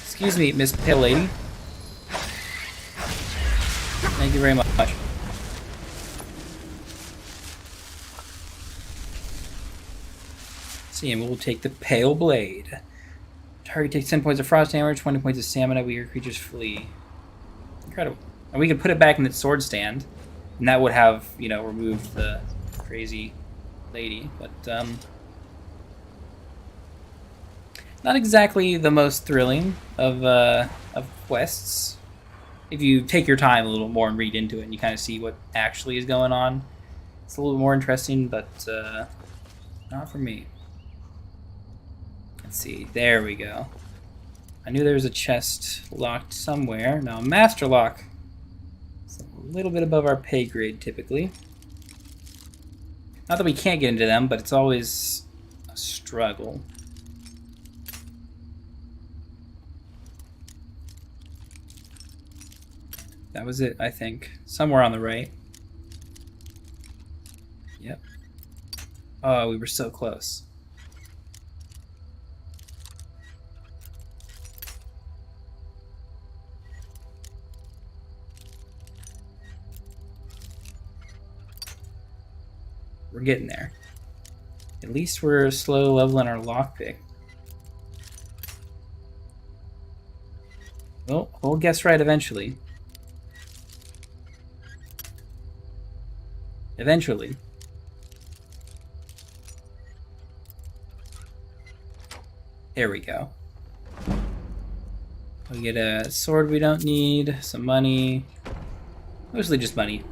Excuse me, Miss Pale Lady. Thank you very much. See, and we'll take the Pale Blade. Target takes 10 points of frost damage, 20 points of stamina, weaker creatures flee. Incredible. And we could put it back in its sword stand, and that would have, you know, removed the crazy lady. But, Not exactly the most thrilling of quests. If you take your time a little more and read into it, and you kind of see what actually is going on, it's a little more interesting, but not for me. Let's see. There we go. I knew there was a chest locked somewhere. Now, master lock. It's a little bit above our pay grade, typically. Not that we can't get into them, but it's always a struggle. That was it, I think. Somewhere on the right. Yep. Oh, we were so close. We're getting there. At least we're slow leveling our lockpick. Well, we'll guess right eventually. Eventually. There we go. We get a sword we don't need, some money. Mostly just money.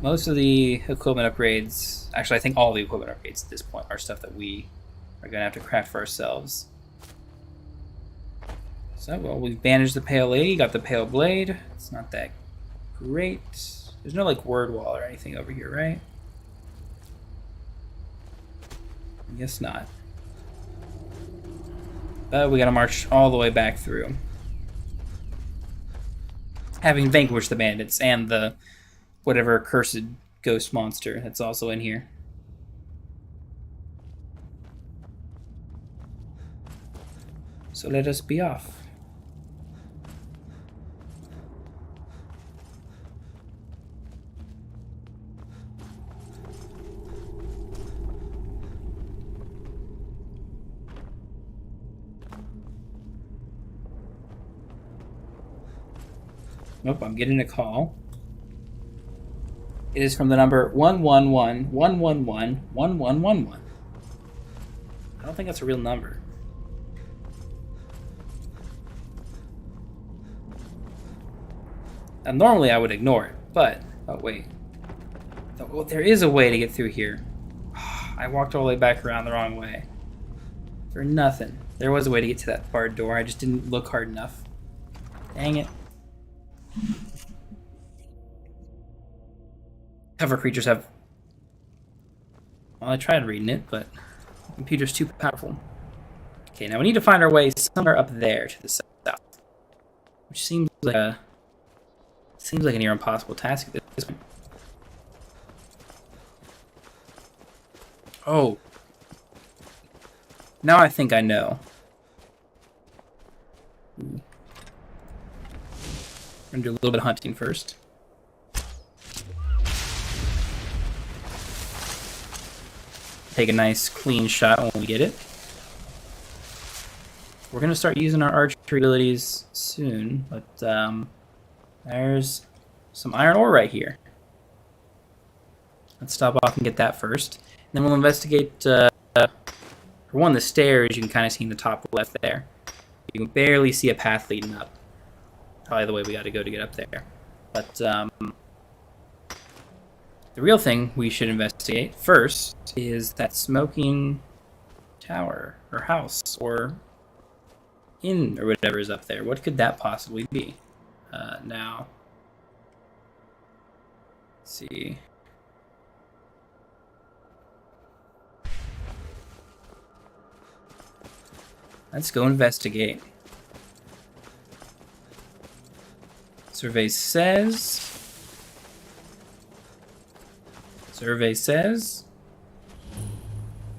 Most of the equipment upgrades, actually I think all the equipment upgrades at this point are stuff that we are going to have to craft for ourselves. So, well, we've bandaged the Pale Lady, got the Pale Blade. It's not that great. There's no, like, word wall or anything over here, right? I guess not. But we gotta march all the way back through. Having vanquished the bandits and the whatever cursed ghost monster that's also in here. So let us be off. Nope, I'm getting a call. It is from the number 111-111-1111. I don't think that's a real number. Now, normally I would ignore it, but... Oh, wait. Oh, there is a way to get through here. I walked all the way back around the wrong way. For nothing. There was a way to get to that barred door. I just didn't look hard enough. Dang it. Cover creatures have... Well, I tried reading it, but the computer's too powerful. Okay, now we need to find our way somewhere up there to the south. Which seems like a... Seems like a near impossible task at this point. Oh. Now I think I know. Ooh. I'm gonna do a little bit of hunting first. Take a nice clean shot when we get it. We're gonna start using our archery abilities soon, but there's some iron ore right here. Let's stop off and get that first. And then we'll investigate, for one, the stairs you can kind of see in the top left there. You can barely see a path leading up. Probably the way we gotta go to get up there. But, the real thing we should investigate first is that smoking tower, or house, or inn, or whatever is up there. What could that possibly be? Now, let's see. Let's go investigate. Survey says...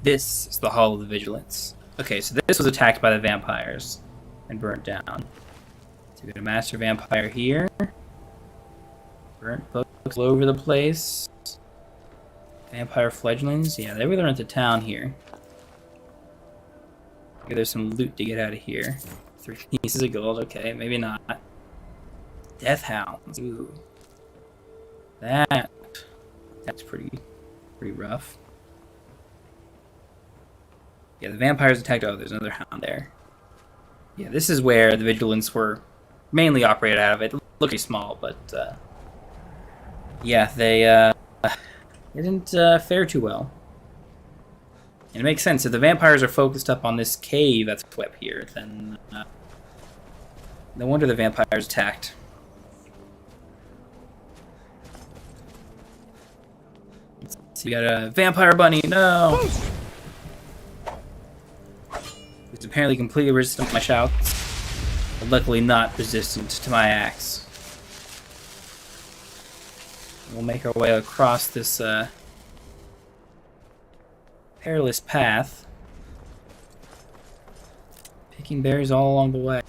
This is the Hall of the Vigilance. Okay, so this was attacked by the vampires and burnt down. So we got a master vampire here. Burnt books all over the place. Vampire fledglings. Yeah, they really into town here. Okay, there's some loot to get out of here. 3 pieces of gold. Okay, maybe not. Death hounds. Ooh. That's pretty rough. Yeah, the vampires attacked. Oh, there's another hound there. Yeah, this is where the vigilants were mainly operated out of. It looked pretty small, but yeah, they didn't fare too well. And it makes sense. If the vampires are focused up on this cave that's up here, then no wonder the vampires attacked. Let's see, we got a vampire bunny. No! It's apparently completely resistant to my shouts, but luckily not resistant to my axe. We'll make our way across this perilous path, picking berries all along the way.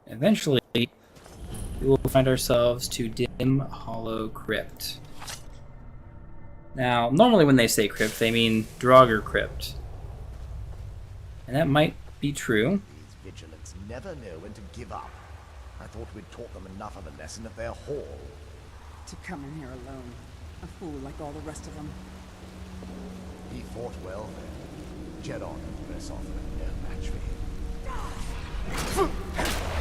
Eventually, we will find ourselves to Dim Hollow Crypt. Now, normally when they say crypt, they mean Draugr Crypt. And that might be true. These vigilants never know when to give up. I thought we'd taught them enough of a lesson at their hall. To come in here alone. A fool like all the rest of them. He fought well then. Jedon and Versov are no match for him.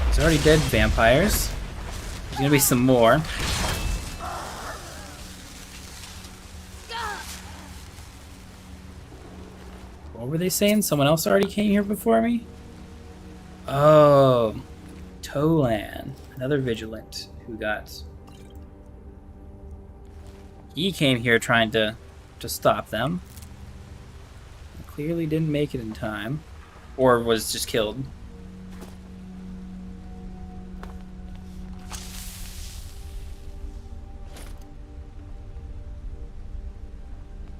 There's already dead vampires. There's gonna be some more. What were they saying? Someone else already came here before me? Oh, Tolan, another vigilant who got... He came here trying to stop them. Clearly didn't make it in time. Or was just killed.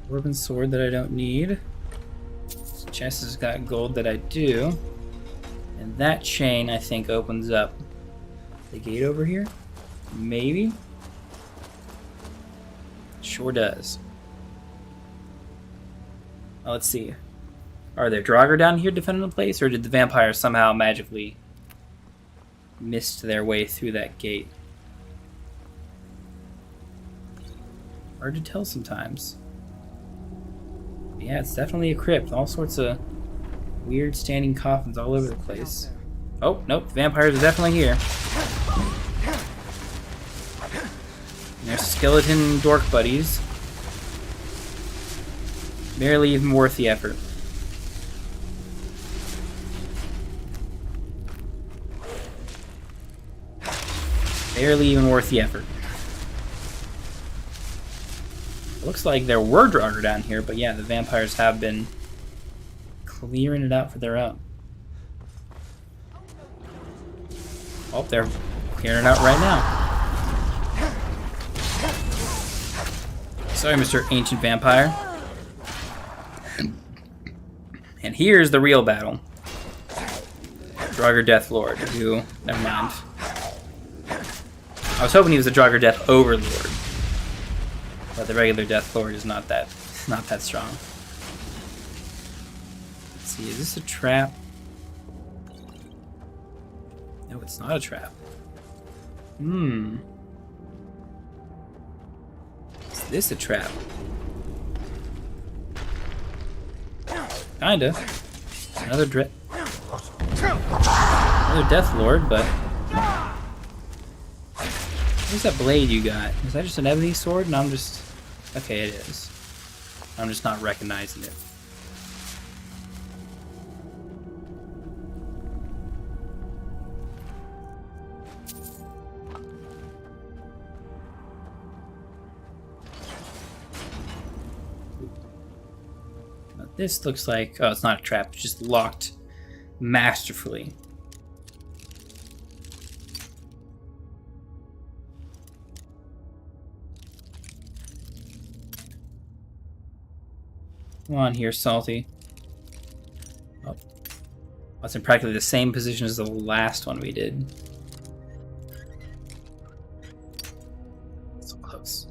Dwarven sword that I don't need. This chest has got gold that I do. And that chain, I think, opens up the gate over here. Maybe? Sure does. Well, let's see. Are there Draugr down here defending the place, or did the vampires somehow magically missed their way through that gate? Hard to tell sometimes. Yeah, it's definitely a crypt. All sorts of weird standing coffins all over the place. Oh, nope. Vampires are definitely here. And their skeleton dork buddies. Barely even worth the effort. Barely even worth the effort. Looks like there were Draugr down here, but yeah, the vampires have been clearing it out for their own. Oh, they're clearing it out right now. Sorry, Mr. Ancient Vampire. And here's the real battle. Draugr Death Lord, who... Never mind. I was hoping he was a Draugr Death Overlord. But the regular Death Lord is not that strong. Let's see, is this a trap? No, it's not a trap. Is this a trap? Kinda. Another Death Lord, but... Where's that blade you got? Is that just an ebony sword? And I'm just... Okay, it is. I'm just not recognizing it. Now this looks like... Oh, it's not a trap. It's just locked masterfully. Come on here, Salty. Oh. That's in practically the same position as the last one we did. So close.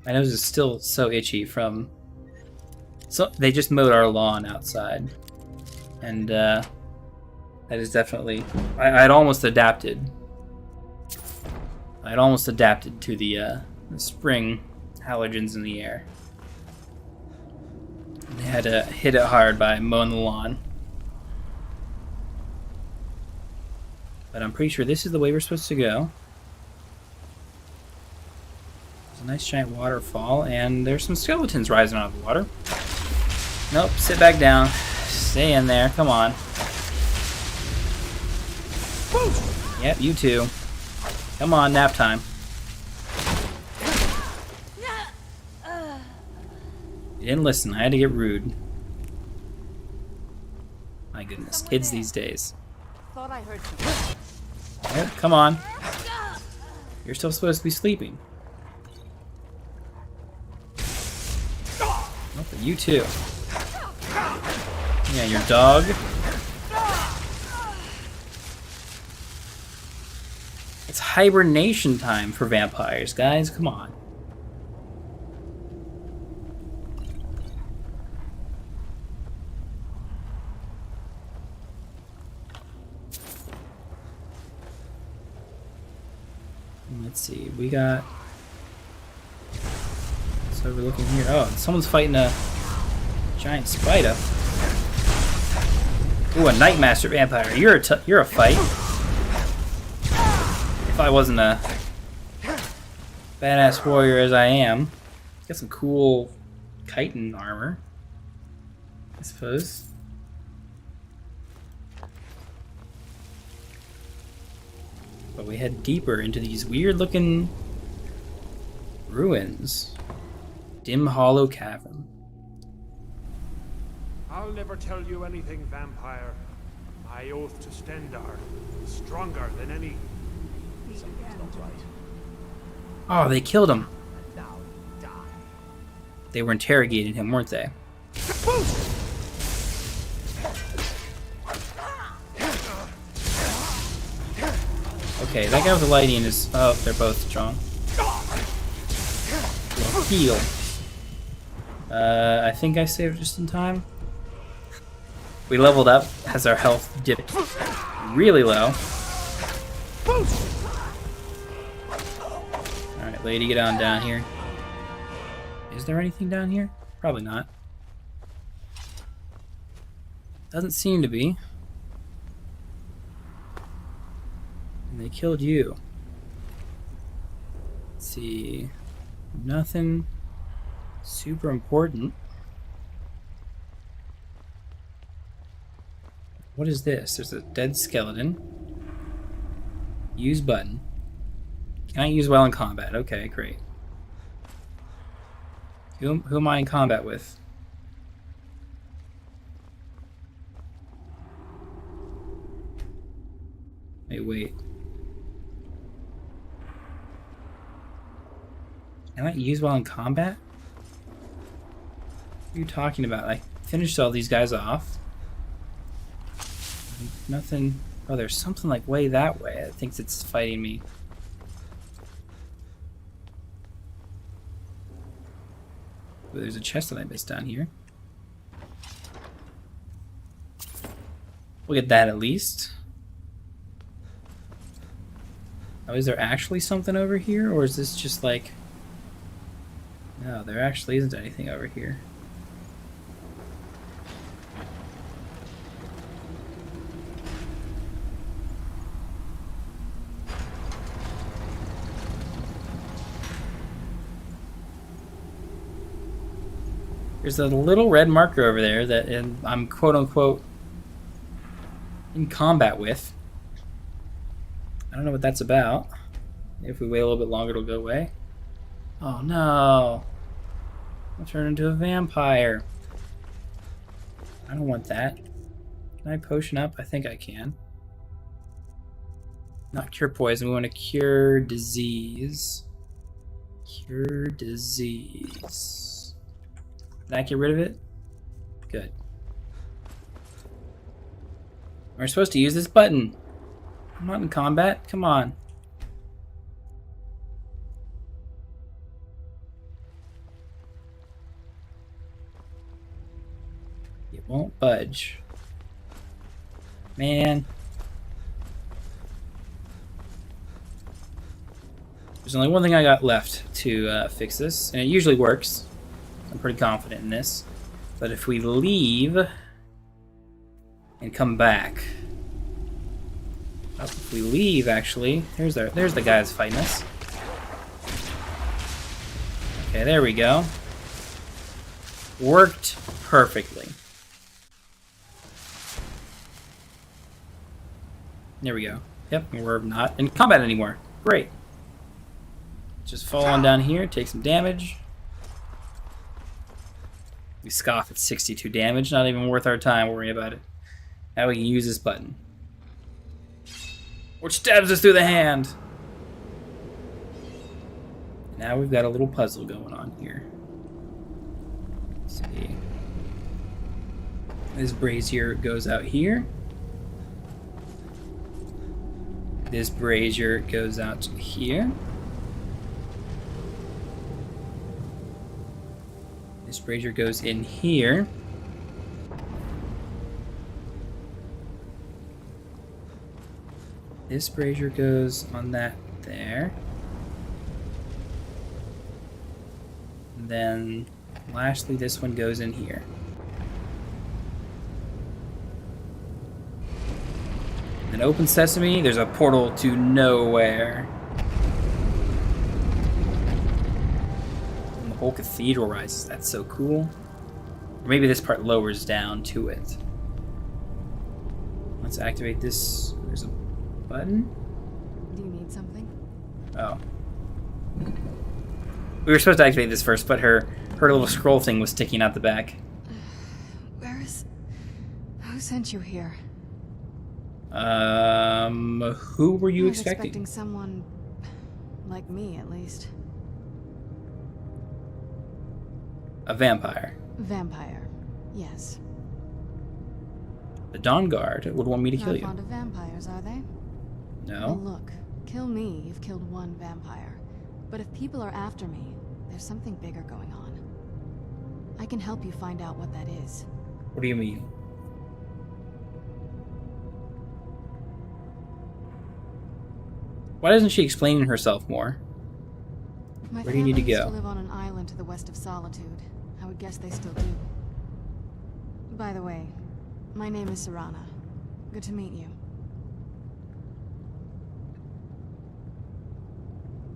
My nose is still so itchy from... So they just mowed our lawn outside. And, That is definitely... I'd almost adapted. I'd almost adapted to the spring halogens in the air. They had to hit it hard by mowing the lawn. But I'm pretty sure this is the way we're supposed to go. There's a nice giant waterfall, and there's some skeletons rising out of the water. Nope, sit back down. Stay in there, come on. Yep, you too. Come on, nap time. You didn't listen, I had to get rude. My goodness, kids these days. Thought I heard you. Oh, come on. You're still supposed to be sleeping. Oh, but you too. Yeah, your dog. It's hibernation time for vampires, guys. Come on. Let's see. We got... So we're looking here. Oh, someone's fighting a giant spider. Ooh, a Nightmaster vampire. You're a fight. If I wasn't a badass warrior as I am. Got some cool chitin armor, I suppose. But we head deeper into these weird looking ruins. Dim Hollow Cavern. I'll never tell you anything, vampire. My oath to Stendar is stronger than any... Something's not right. Oh, they killed him. They were interrogating him, weren't they? Okay, that guy with the lighting is... Oh, they're both strong. We'll heal. I think I saved just in time. We leveled up as our health dipped really low. Alright, lady, get on down here. Is there anything down here? Probably not. Doesn't seem to be. And they killed you. Let's see. Nothing super important. What is this? There's a dead skeleton. Use button. Can I use well in combat? Okay, great. Who am I in combat with? Hey, wait. Can I use well in combat? What are you talking about? I finished all these guys off. Nothing. Oh, there's something like way that way. I think it's fighting me. Ooh, there's a chest that I missed down here. We'll get that at least. Oh, is there actually something over here? Or is this just like... No, there actually isn't anything over here. There's a little red marker over there that I'm quote-unquote in combat with. I don't know what that's about. If we wait a little bit longer, it'll go away. Oh no! I'll turn into a vampire. I don't want that. Can I potion up? I think I can. Not cure poison, we want to cure disease. Cure disease. Did I get rid of it? Good. We're supposed to use this button. I'm not in combat. Come on. It won't budge. Man. There's only one thing I got left to fix this, and it usually works. I'm pretty confident in this. But if we leave and come back, if we leave, actually, there's the guy that's fighting us. Okay, there we go. Worked perfectly. There we go. Yep, we're not in combat anymore. Great. Just fall on down here, take some damage. We scoff at 62 damage, not even worth our time worrying about it. Now we can use this button, which stabs us through the hand. Now we've got a little puzzle going on here. Let's see. This brazier goes out here. This brazier goes out here. This brazier goes in here. This brazier goes on that there. And then lastly this one goes in here. Then open sesame, there's a portal to nowhere. And the whole cathedral rises, that's so cool. Or maybe this part lowers down to it. Let's activate this. There's a button. Do you need something? Oh. We were supposed to activate this first, but her little scroll thing was sticking out the back. Who sent you here? Who were you I was expecting? Someone like me, at least. A vampire. Vampire, yes. The Dawn Guard would want me to kill Not you. fond of vampires, are they? No. Well, look, kill me, you've killed one vampire. But if people are after me, there's something bigger going on. I can help you find out what that is. What do you mean? Why doesn't she explain herself more? My Where do you need to family used go? live on an island to the west of Solitude. I would guess they still do. By the way, my name is Serana. Good to meet you.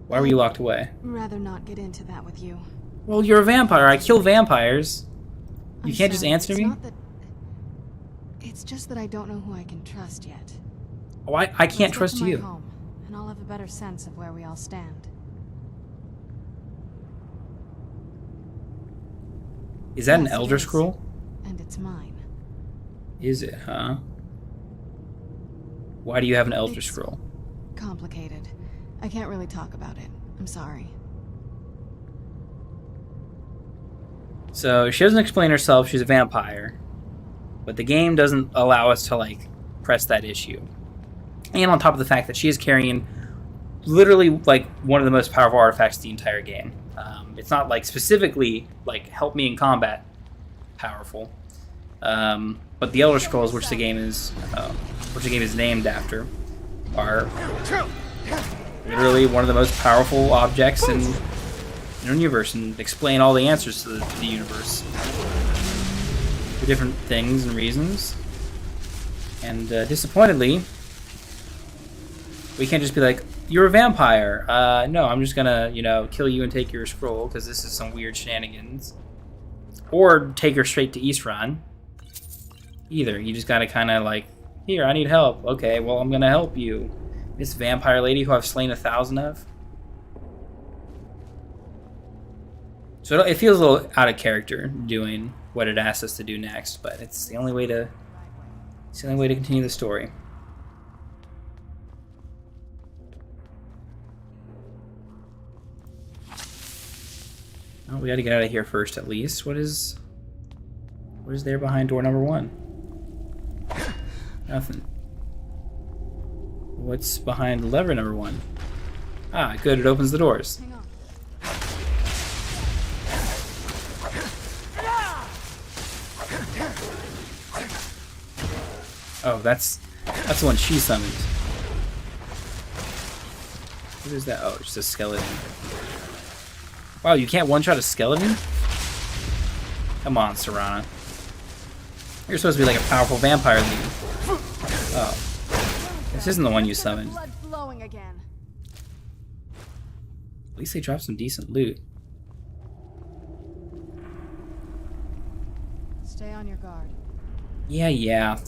Why were you locked away? Rather not get into that with you. Well, you're a vampire. I kill vampires. You can't just answer it's me? Not that... It's just that I don't know who I can trust yet. Oh, I can't Let's trust get to my you. home, and I'll have a better sense of where we all stand. Is that an Yes, it Elder is. Scroll? And it's mine. Is it, huh? Why do you have an Elder It's Scroll? Complicated. I can't really talk about it. I'm sorry. So, she doesn't explain herself, she's a vampire. But the game doesn't allow us to, like, press that issue. And on top of the fact that she is carrying literally, like, one of the most powerful artifacts of the entire game. It's not, like, specifically, like, help me in combat powerful. But the Elder Scrolls, which the game is named after, are literally one of the most powerful objects in the universe, and explain all the answers to the universe for different things and reasons. And disappointedly, we can't just be like, you're a vampire. No, I'm just gonna, kill you and take your scroll because this is some weird shenanigans. Or take her straight to Eastron. Either. You just gotta kind of like, here, I need help. Okay, well, I'm gonna help you. This vampire lady who I've slain 1,000 of. So it feels a little out of character doing what it asks us to do next, but it's the only way to continue the story. Oh, we gotta get out of here first at least. What is there behind door number 1? Nothing. What's behind lever number 1? Ah, good, it opens the doors. Hang on. Oh, that's the one she summoned. What is that? Oh, just a skeleton. Wow, you can't one-shot a skeleton? Come on, Serana. You're supposed to be like a powerful vampire lead. Oh. This isn't the one you summoned. Blood flowing again. At least they dropped some decent loot. Stay on your guard. Yeah, yeah.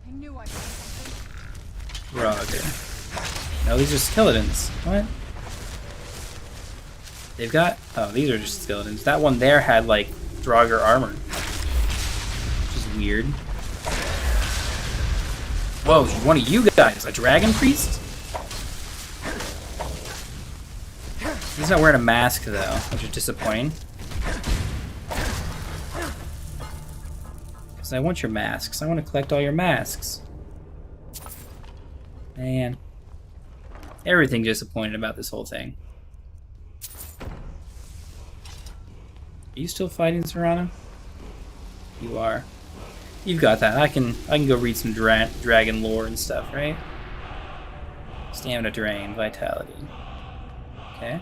I knew I Roger. No, these are skeletons. What? They've got... Oh, these are just skeletons. That one there had, like, Draugr armor. Which is weird. Whoa, one of you guys. A dragon priest? He's not wearing a mask, though, which is disappointing. Because I want your masks. I want to collect all your masks. Man. Everything disappointed about this whole thing. Are you still fighting, Serana? You are. You've got that. I can go read some dragon lore and stuff, right? Stamina drain, vitality. Okay.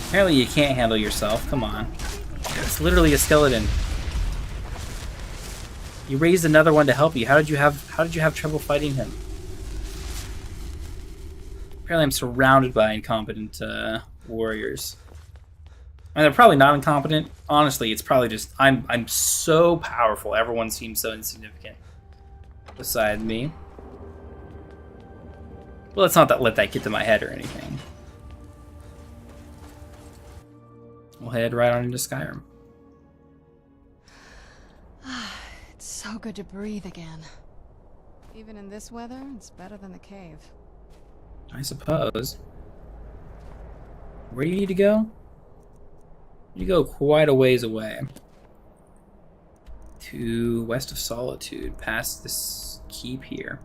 Apparently you can't handle yourself. Come on. It's literally a skeleton. You raised another one to help you. How did you have trouble fighting him? Apparently I'm surrounded by incompetent warriors. I mean, they're probably not incompetent. Honestly, it's probably just I'm so powerful. Everyone seems so insignificant beside me. Well, let's not let that get to my head or anything. We'll head right on into Skyrim. It's so good to breathe again. Even in this weather, it's better than the cave. I suppose. Where do you need to go? You go quite a ways away. To west of Solitude, past this keep here.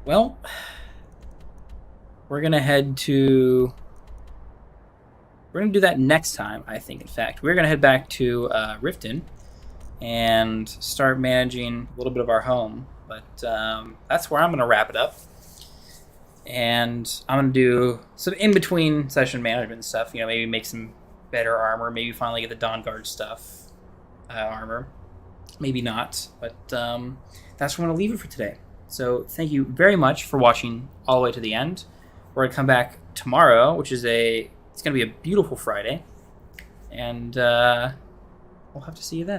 Well, we're gonna head to... We're gonna do that next time, I think, in fact. We're gonna head back to Riften and start managing a little bit of our home. But that's where I'm gonna wrap it up. And I'm going to do some in-between session management stuff. You know, maybe make some better armor. Maybe finally get the Dawnguard stuff. Armor. Maybe not. But that's where I'm going to leave it for today. So thank you very much for watching all the way to the end. We're going to come back tomorrow, which is it's going to be a beautiful Friday. And we'll have to see you then.